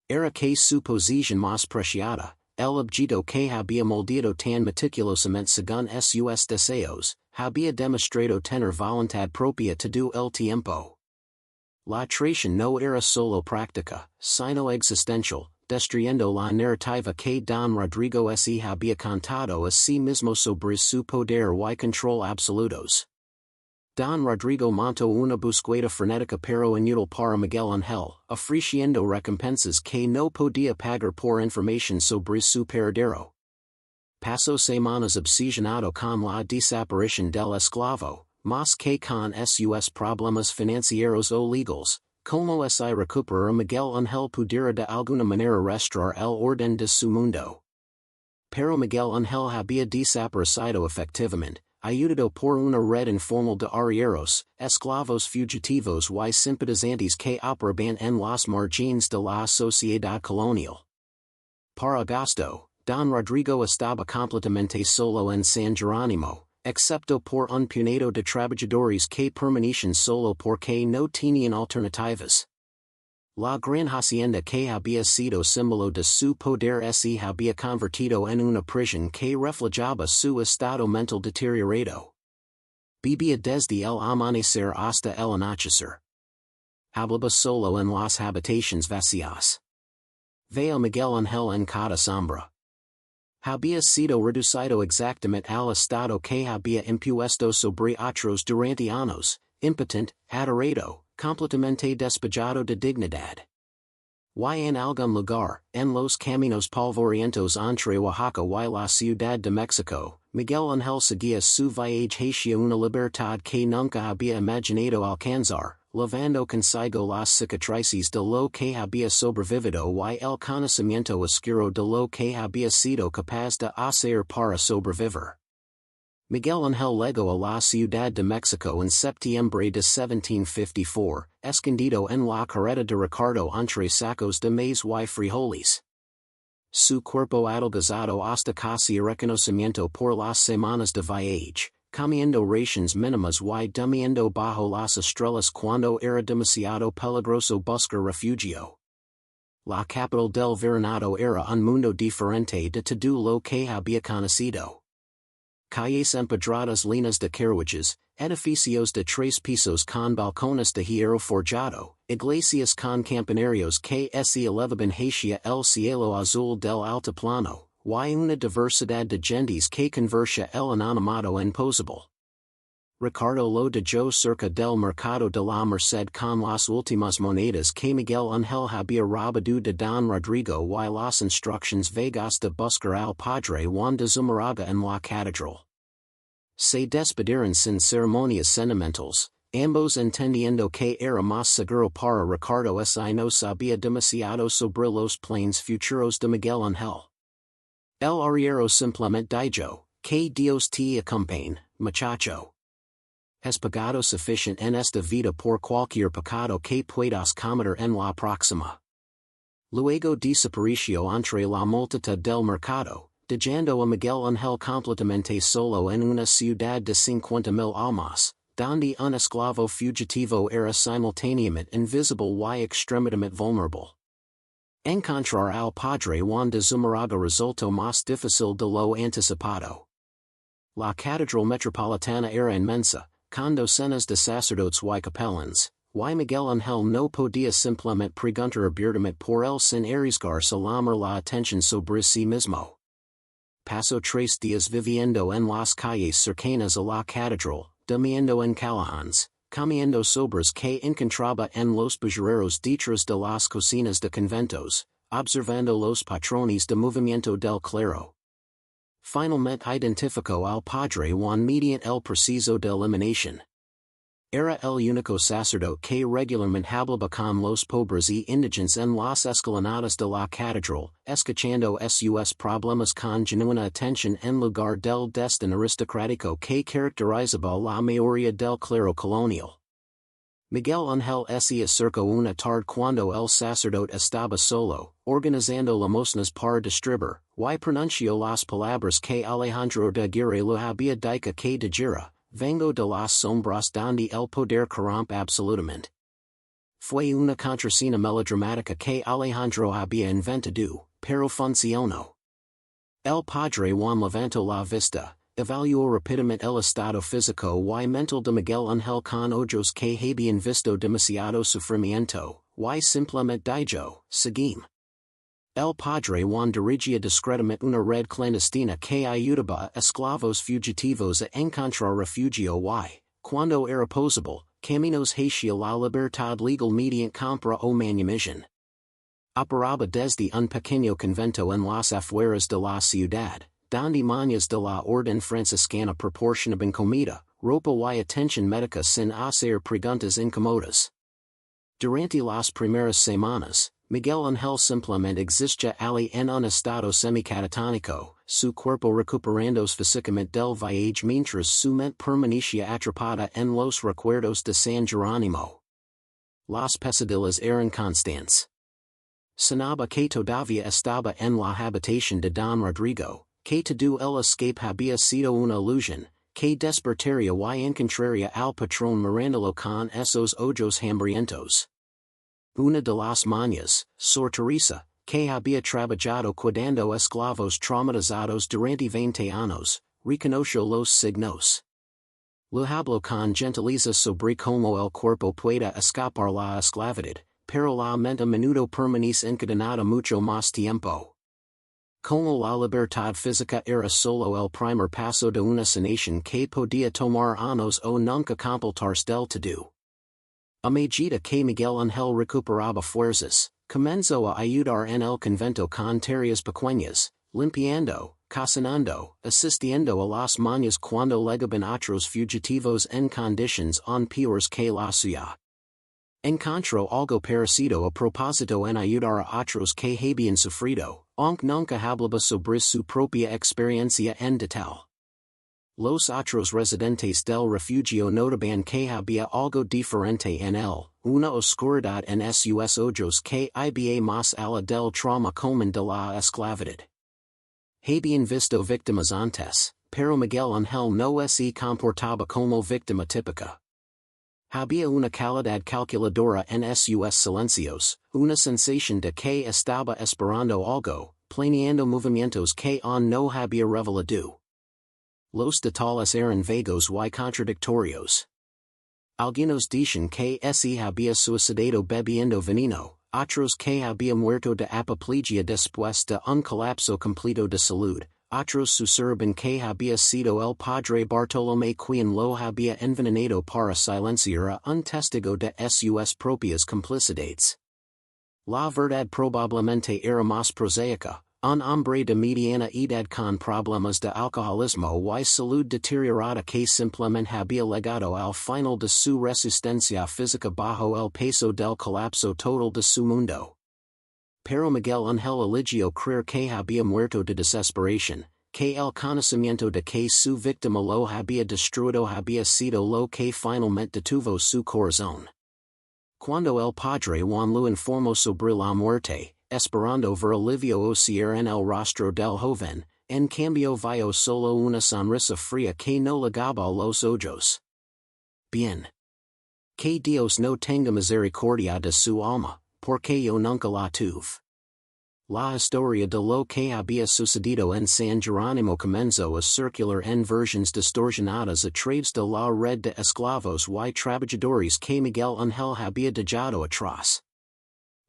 Era que su posición más preciada, el objeto que había moldeado tan meticulosamente según sus deseos, había demostrado tener voluntad propia todo el tiempo. La traición no era solo práctica, sino existencial, destruyendo la narrativa que Don Rodrigo se había contado a sí mismo sobre su poder y control absolutos. Don Rodrigo montó una búsqueda frenética pero inútil para Miguel Ángel, ofreciendo recompensas que no podía pagar por información sobre su paradero. Pasó semanas obsesionado con la desaparición del esclavo, más que con sus problemas financieros o legales, como si recuperar Miguel Ángel pudiera de alguna manera restaurar el orden de su mundo. Pero Miguel Ángel había desaparecido efectivamente, ayudado por una red informal de arrieros, esclavos fugitivos y simpatizantes que operaban en los márgenes de la sociedad colonial. Para agosto, Don Rodrigo estaba completamente solo en San Jerónimo, excepto por un puñado de trabajadores que permanecían solo porque no tenían alternativas. La gran hacienda que había sido símbolo de su poder se había convertido en una prisión que reflejaba su estado mental deteriorado. Vivía desde el amanecer hasta el anochecer. hablaba solo en las habitaciones vacías. Veo Miguel Ángel en cada sombra. Había sido reducido exactamente al estado que había impuesto sobre otros durante años, impotent, adorado, completamente despojado de dignidad. Y en algún lugar, en los caminos polvorientos entre Oaxaca y la Ciudad de México, Miguel Ángel seguía su viaje hacia una libertad que nunca había imaginado alcanzar, llevando consigo las cicatrices de lo que había sobrevivido y el conocimiento oscuro de lo que había sido capaz de hacer para sobrevivir. Miguel Ángel llegó a la Ciudad de México en septiembre de 1754, escondido en la carreta de Ricardo entre sacos de maíz y frijoles. Su cuerpo adelgazado hasta casi reconocimiento por las semanas de viaje, comiendo raciones mínimas y durmiendo bajo las estrellas cuando era demasiado peligroso buscar refugio. La capital del virreinato era un mundo diferente de todo lo que había conocido. Calles empedradas llenas de carruajes, edificios de 3 pisos con balcones de hierro forjado, iglesias con campanarios que se elevaban hacia el cielo azul del altiplano, y una diversidad de gentes que convertía el anonimato en posable. Ricardo lo dejó cerca del mercado de la Merced con las últimas monedas que Miguel Ángel había robado de Don Rodrigo y las instrucciones vagas de buscar al padre Juan de Zumarraga en la catedral. Se despidieron sin ceremonias sentimentales, ambos entendiendo que era más seguro para Ricardo si no sabía demasiado sobre los planes futuros de Miguel Ángel. El arriero simplemente dijo, que Dios te acompañe, muchacho. Has pagado suficiente en esta vida por cualquier pecado que puedas cometer en la próxima. Luego desapareció entre la multitud del mercado, dejando a Miguel Ángel completamente solo en una ciudad de 50,000 almas, donde un esclavo fugitivo era simultáneamente invisible y extremadamente vulnerable. Encontrar al padre Juan de Zumarraga resultó más difícil de lo anticipado. La catedral metropolitana era inmensa, con docenas de sacerdotes y capellans, y Miguel Ángel no podía simplemente preguntar abiertamente por él sin arriesgarse a llamar la atención sobre sí mismo. Pasó 3 días viviendo en las calles cercanas a la catedral, durmiendo en callejones, comiendo sobras que encontraba en los basurderos detrás de las cocinas de conventos, observando los patrones de movimiento del clero. Finalmente identificó al padre Juan mediante el proceso de eliminación. Era el único sacerdote que regularmente hablaba con los pobres y indigentes en las escalinadas de la catedral, escuchando sus problemas con genuina atención en lugar del desdén aristocrático que caracterizaba la mayoría del clero colonial. Miguel Ángel se acercó una tarde cuando el sacerdote estaba solo, organizando limosnas para distribuir, y pronunció las palabras que Rodrigo de Aguirre le había dicho que dijera, vengo de las sombras donde el poder corrompe absolutamente. Fue una contrascena melodramática que Alejandro había inventado, pero funcionó. El padre Juan levantó la vista, evaluó rápidamente el estado físico y mental de Miguel Ángel con ojos que habían visto demasiado sufrimiento, y simplemente dijo, seguime. El padre Juan dirigía discretamente una red clandestina que ayudaba a esclavos fugitivos a encontrar refugio y, cuando era posible, caminos hacia la libertad legal mediante compra o manumission. Operaba desde un pequeño convento en las afueras de la ciudad, donde monjas de la orden franciscana proporcionaban comida, ropa y atención médica sin hacer preguntas incómodas. Durante las primeras semanas, Miguel Ángel simplemente existía allí en un estado semi-catatónico, su cuerpo recuperándose físicamente del viaje mientras su mente permanecía atrapada en los recuerdos de San Jerónimo. Las pesadillas eran constantes. Sonaba que todavía estaba en la habitación de Don Rodrigo, que todo el escape había sido una ilusión, que despertaría y encontraría al patrón mirándolo con esos ojos hambrientos. Una de las mañas, Sor Teresa, que había trabajado cuidando esclavos traumatizados durante 20 años, reconoció los signos. Lo hablo con gentileza sobre como el cuerpo pueda escapar la esclavitud, pero la mente a menudo permanece encadenada mucho más tiempo. Como la libertad física era solo el primer paso de una sanación que podía tomar años o nunca completarse del todo. A medida que Miguel Ángel recuperaba fuerzas, comenzó a ayudar en el convento con tareas pequeñas, limpiando, cocinando, asistiendo a las mañas cuando llegaban otros fugitivos en condiciones aún peores que la suya. Encontró algo parecido a propósito en ayudar a otros que habían sufrido, aunque nunca hablaba sobre su propia experiencia en detalle. Los otros residentes del refugio notaban que había algo diferente en él, una oscuridad en sus ojos que iba más allá del trauma común de la esclavitud. Habían visto víctimas antes, pero Miguel Ángel no se comportaba como víctima típica. Había una calidad calculadora en sus silencios, una sensación de que estaba esperando algo, planeando movimientos que aún no había revelado. Los detalles eran vagos y contradictorios. Algunos dicen que se había suicidado bebiendo veneno, otros que había muerto de apoplegia después de un colapso completo de salud, otros susurban que había sido el padre Bartolomé quien lo había envenenado para silenciar a un testigo de sus propias complicidades. La verdad probablemente era más prosaica. Un hombre de mediana edad con problemas de alcoholismo y salud deteriorada que simplemente había legado al final de su resistencia física bajo el peso del colapso total de su mundo. Pero Miguel Ángel eligió creer que había muerto de desesperación, que el conocimiento de que su víctima lo había destruido había sido lo que finalmente detuvo su corazón. Cuando el padre Juan lo informó sobre la muerte, esperando ver alivio o cier en el rostro del joven, en cambio vio solo una sonrisa fría que no legaba los ojos. Bien. Que Dios no tenga misericordia de su alma, porque yo nunca la tuve. La historia de lo que había sucedido en San Jerónimo comenzó a circular en versiones distorsionadas a través de la red de esclavos y trabajadores que Miguel Ángel había dejado atrás.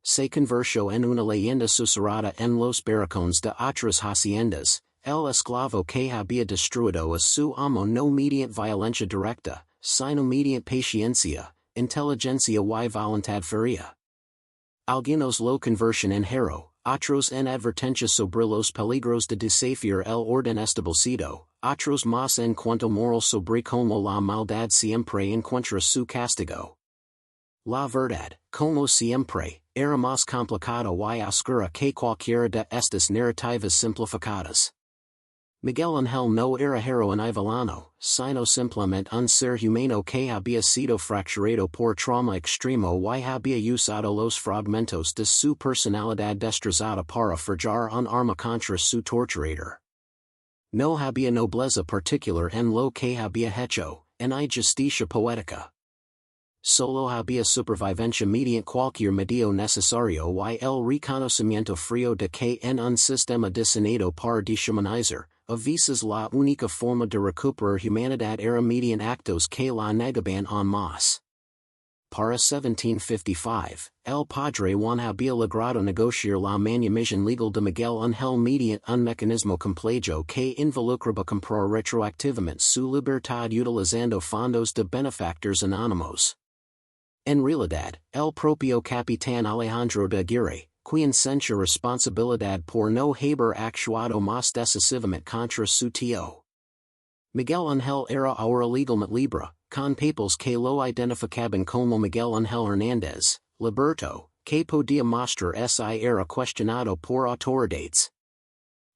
Se convirtió en una leyenda susurrada en los barracones de otras haciendas. El esclavo que había destruido a su amo no mediante violencia directa, sino mediante paciencia, inteligencia y voluntad fría. Algunos lo convirtieron en héroe, otros en advertencia sobre los peligros de desafiar el orden establecido, otros más en cuanto moral sobre cómo la maldad siempre encuentra su castigo. La verdad, como siempre, era más complicada y oscura que cualquiera de estas narrativas simplificadas. Miguel Ángel no era héroe ni villano, sino simplemente un ser humano que había sido fracturado por trauma extremo y había usado los fragmentos de su personalidad destrozada para forjar un arma contra su torturador. No había nobleza particular en lo que había hecho, ni justicia poética. Solo había supervivencia mediante cualquier medio necesario y el reconocimiento frío de que en un sistema diseñado para deshumanizar, a veces la única forma de recuperar humanidad era mediante actos que la negaban aún más. Para 1755, el padre Juan había logrado negociar la manumission legal de Miguel Ángel mediante un mecanismo complejo que involucraba comprar retroactivamente su libertad utilizando fondos de benefactores anónimos. En realidad, el propio capitán Alejandro de Aguirre, quien sentía responsabilidad por no haber actuado más decisivamente contra su tío. Miguel Ángel era ahora legalmente libre, con papeles que lo identificaban como Miguel Ángel Hernández, liberto, que podía mostrar si era cuestionado por autoridades.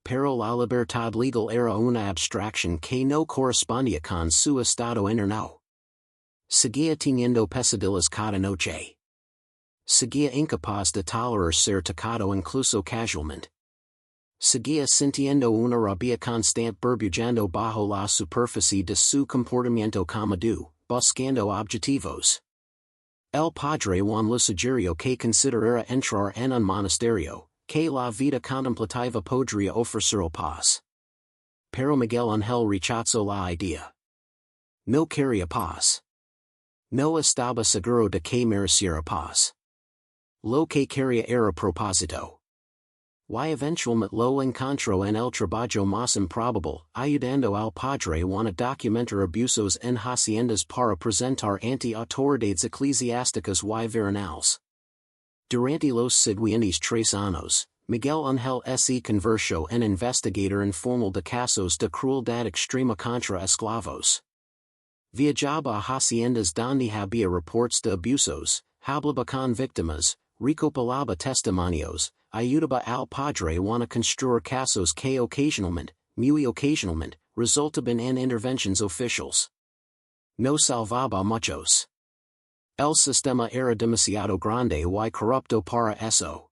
Pero la libertad legal era una abstracción que no correspondía con su estado interno. Seguía teniendo pesadillas cada noche. Seguía incapaz de tolerar ser tocado incluso casualmente. Seguía sintiendo una rabia constante burbujeando bajo la superficie de su comportamiento comodú, buscando objetivos. El padre Juan le sugirió que considerara entrar en un monasterio, que la vida contemplativa podría ofrecer paz. Pero Miguel Ángel rechazó la idea. No quería paz. No estaba seguro de que mereciera paz. Lo que quería era propósito. Y eventualmente lo encontró en el trabajo más improbable, ayudando al padre Juan a documentar abusos en haciendas para presentar ante autoridades eclesiásticas y vecinales. Durante los siguientes 3 años, Miguel Ángel se convirtió en investigador informal de casos de crueldad extrema contra esclavos. Viajaba a haciendas donde había reports de abusos, hablaba con víctimas, recopilaba testimonios, ayudaba al padre Juan a construir casos que ocasionalmente, muy ocasionalmente, resultaban en interventions oficiales. No salvaba muchos. El sistema era demasiado grande y corrupto para eso.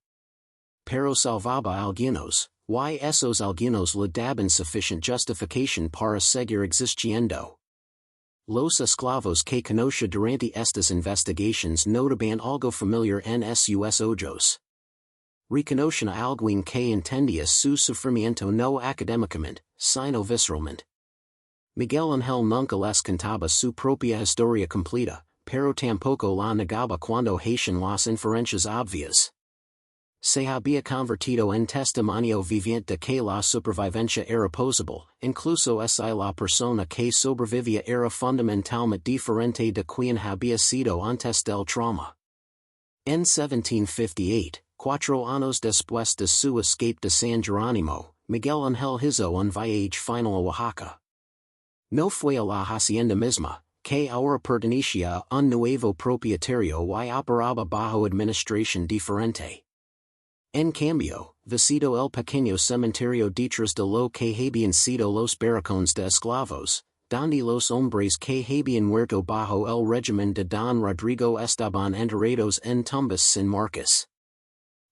Pero salvaba algunos, y esos algunos le daban sufficient justification para seguir existiendo. Los esclavos que conocía durante estas investigations notaban algo familiar en sus ojos. Reconocían a alguien que entendía su sufrimiento no académicamente, sino visceralmente. Miguel Ángel nunca les contaba su propia historia completa, pero tampoco la negaba cuando hacían las inferencias obvias. Se había convertido en testimonio viviente de que la supervivencia era posible, incluso si la persona que sobrevivía era fundamentalmente diferente de quien había sido antes del trauma. En 1758, 4 años después de su escape de San Jerónimo, Miguel Ángel hizo un viaje final a Oaxaca. No fue a la hacienda misma, que ahora pertenecía a un nuevo propietario y operaba bajo administración diferente. En cambio, visitó el pequeño cementerio detrás de lo que habían sido los barracones de esclavos, donde los hombres que habían muerto bajo el régimen de Don Rodrigo estaban enterrados en tumbas sin marcas.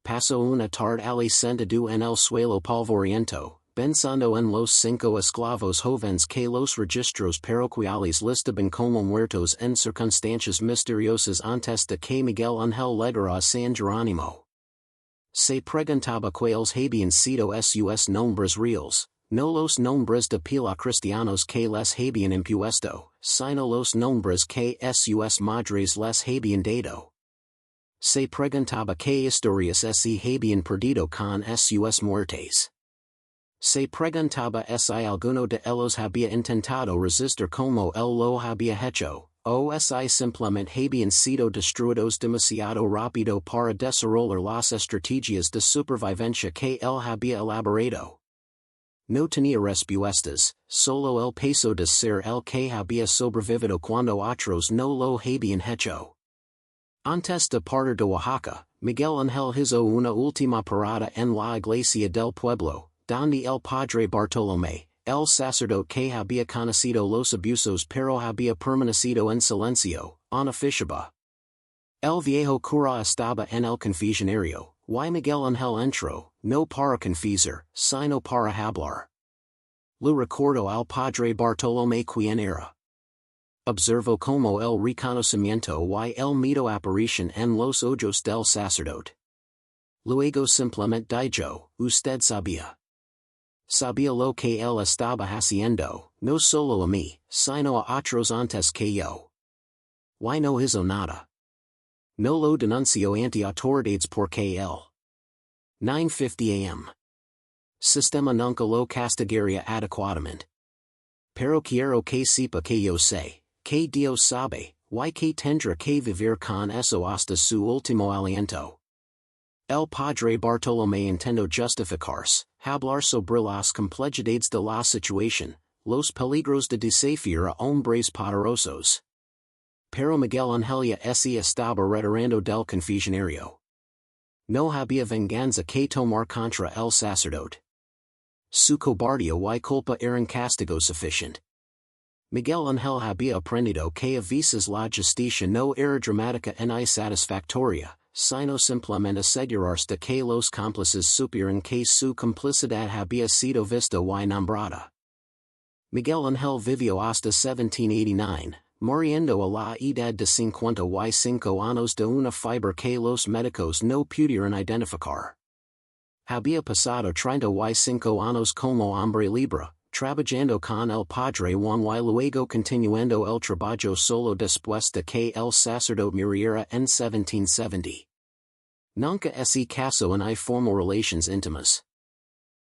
Pasó una tarde allí sentado en el suelo polvoriento, pensando en los 5 esclavos jóvenes que los registros parroquiales listaban como muertos en circunstancias misteriosas antes de que Miguel Ángel llegara a San Jerónimo. Se preguntaba cuáles habían sido sus nombres reales, no los nombres de pila cristianos que les habían impuesto, sino los nombres que sus madres les habían dado. Se preguntaba qué historias se habían perdido con sus muertes. Se preguntaba si alguno de ellos había intentado resistir como él lo había hecho, o si simplemente habían sido destruidos demasiado rápido para desarrollar las estrategias de supervivencia que él había elaborado. No tenía respuestas, solo el peso de ser el que había sobrevivido cuando otros no lo habían hecho. Antes de partir de Oaxaca, Miguel Ángel hizo una última parada en la iglesia del pueblo, donde el padre Bartolomé, el sacerdote que había conocido los abusos pero había permanecido en silencio, oficiaba. El viejo cura estaba en el confesionario, y Miguel Ángel entró, no para confesar, sino para hablar. Le recordó al padre Bartolomé quién era. Observó como el reconocimiento y el miedo aparición en los ojos del sacerdote. Luego simplemente dijo, usted sabía. Sabía lo que él estaba haciendo, no solo a mí, sino a otros antes que yo. Y no hizo nada. No lo denunció ante autoridades porque él. 9:50 am. Sistema nunca lo castigaría adecuadamente. Pero quiero que sepa que yo sé, que Dios sabe, y que tendrá que vivir con eso hasta su último aliento. El padre Bartolomé intentó justificarse, hablar sobre las complejidades de la situación, los peligros de desafiar a hombres poderosos. Pero Miguel Ángel ya se estaba retirando del confesionario. No había venganza que tomar contra el sacerdote. Su cobardía y culpa eran castigo suficiente. Miguel Ángel había aprendido que a veces la justicia no era dramática ni satisfactoria, sino simplemente asegurarse de que los cómplices supieran que su complicidad había sido vista y nombrada. Miguel Ángel vivió hasta 1789, muriendo a la edad de 55 años de una fiebre que los médicos no pudieron identificar. Había pasado 35 años como hombre libre, trabajando con el padre Juan y luego continuando el trabajo solo después de que el sacerdote muriera en 1770. Nunca ese caso en formal relations íntimas.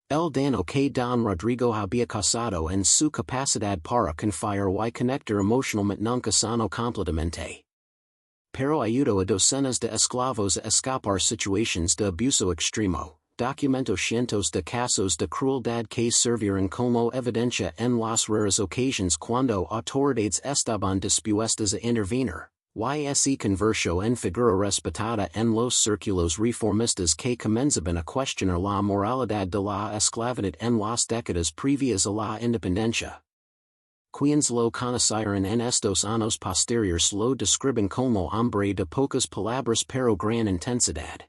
El dano que don Rodrigo había casado en su capacidad para confiar y conectar emocionalmente nunca sano completamente. Pero ayudó a docenas de esclavos a escapar situaciones de abuso extremo, documento cientos de casos de crueldad que sirvieron como evidencia en las raras ocasiones cuando autoridades estaban dispuestas a intervenir. Y convirtió en figura respetada en los círculos reformistas que comenzaban a cuestionar la moralidad de la esclavitud en las décadas previas a la independencia. Quienes lo conocieron en estos años posteriores lo describen como hombre de pocas palabras pero gran intensidad.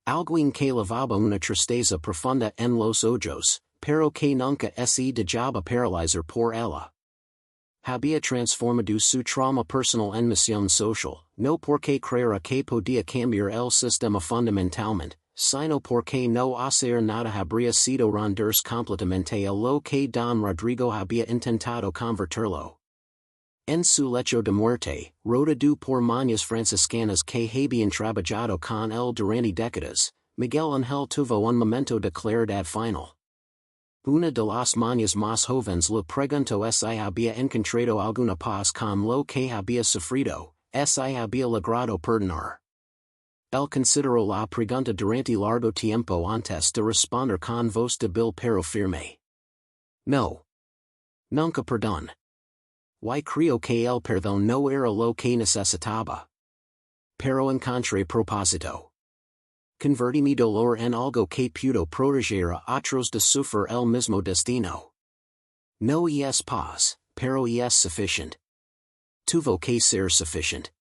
Alguien que levaba una tristeza profunda en los ojos, pero que nunca se dejaba paralizar por ella. Había transformado su trauma personal en misión social, no porque creera que podía cambiar el sistema fundamentalmente, sino porque no hacer nada habría sido rendirse completamente a lo que don Rodrigo había intentado convertirlo. En su lecho de muerte, rodeado por mañas franciscanas que habían trabajado con él durante décadas, Miguel Ángel tuvo un momento de claridad final. Una de las mañas más jóvenes le preguntó si había encontrado alguna paz con lo que había sufrido, si había logrado perdonar. Él consideró la pregunta durante largo tiempo antes de responder con voz débil pero firme. No. Nunca perdón. Y creo que el perdón no era lo que necesitaba. Pero encontré propósito. Convertí mi dolor en algo que pudo proteger a otros de sufrir el mismo destino. No es paz, pero es suficient. Tuvo que ser suficient.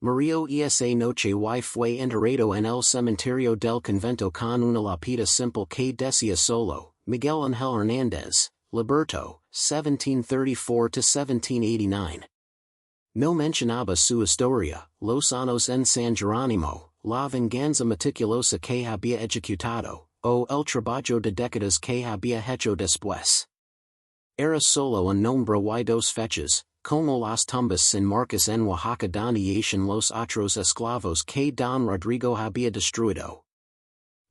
Murió esa noche y fue enterrado en el cementerio del convento con una lápida simple que decía solo, Miguel Ángel Hernández, Liberto, 1734–1789. No mencionaba su historia, los años en San Jerónimo, la venganza meticulosa que había ejecutado, o el trabajo de décadas que había hecho después. Era solo un nombre y dos fechas, como las tumbas sin marcas en Oaxaca donde yacían los otros esclavos que don Rodrigo había destruido.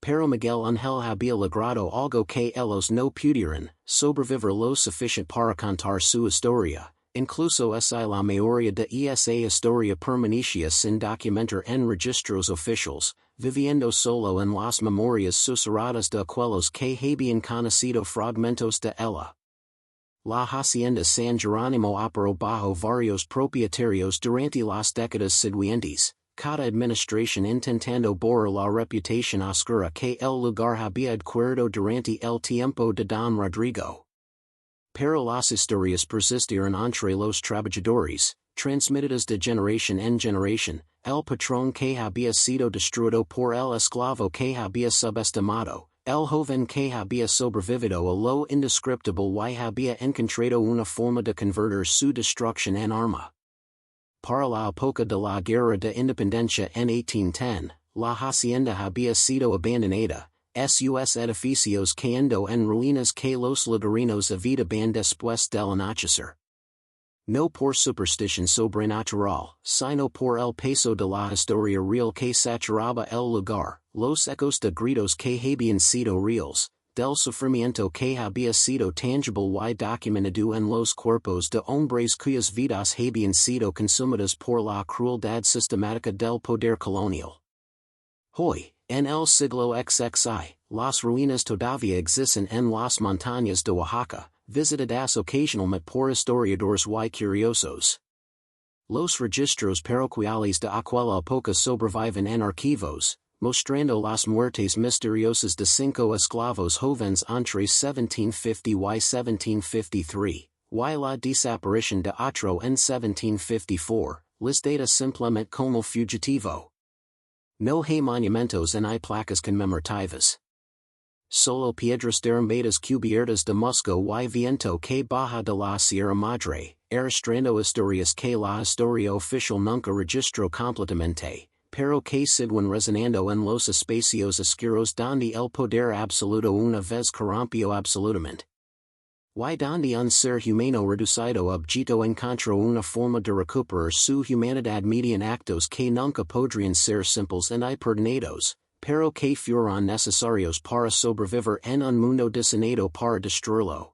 Pero Miguel Ángel había logrado algo que ellos no pudieron, sobrevivir lo suficiente para contar su historia. Incluso la mayoría de esa historia permanecía sin documentar en registros oficiales, viviendo solo en las memorias susurradas de aquellos que habían conocido fragmentos de ella. La hacienda San Jerónimo operó bajo varios propietarios durante las décadas siguientes, cada administración intentando borrar la reputación oscura que el lugar había adquirido durante el tiempo de don Rodrigo. Pero las historias persistieron entre los trabajadores, transmitidas de generación en generación, el patrón que había sido destruido por el esclavo que había subestimado, el joven que había sobrevivido a lo indescriptible y había encontrado una forma de convertir su destrucción en arma. Para la época de la Guerra de Independencia en 1810, la hacienda había sido abandonada. Sus edificios cayendo en ruinas que los lugareños habitaban después del anochecer. No por superstición sobrenatural, sino por el peso de la historia real que saturaba el lugar, los ecos de gritos que habían sido reales, del sufrimiento que había sido tangible y documentado en los cuerpos de hombres cuyas vidas habían sido consumidas por la crueldad sistemática del poder colonial. Hoy, en el siglo XXI, las ruinas todavía existen en las montañas de Oaxaca, visitadas ocasionalmente por historiadores y curiosos. Los registros parroquiales de aquella época sobreviven en archivos, mostrando las muertes misteriosas de 5 esclavos jóvenes entre 1750 y 1753, y la desaparición de otro en 1754, listada simplemente como fugitivo. No hay monumentos ni placas conmemorativas. Solo piedras derrumbadas cubiertas de musgo y viento que baja de la Sierra Madre, arrastrando historias que la historia oficial nunca registró completamente, pero que siguen resonando en los espacios oscuros donde el poder absoluto una vez corrompió absolutamente. Y donde un ser humano reducido objeto encontró una forma de recuperar su humanidad mediante actos que nunca podrían ser simples y perdonados, pero que fueron necesarios para sobrevivir en un mundo diseñado para destruirlo.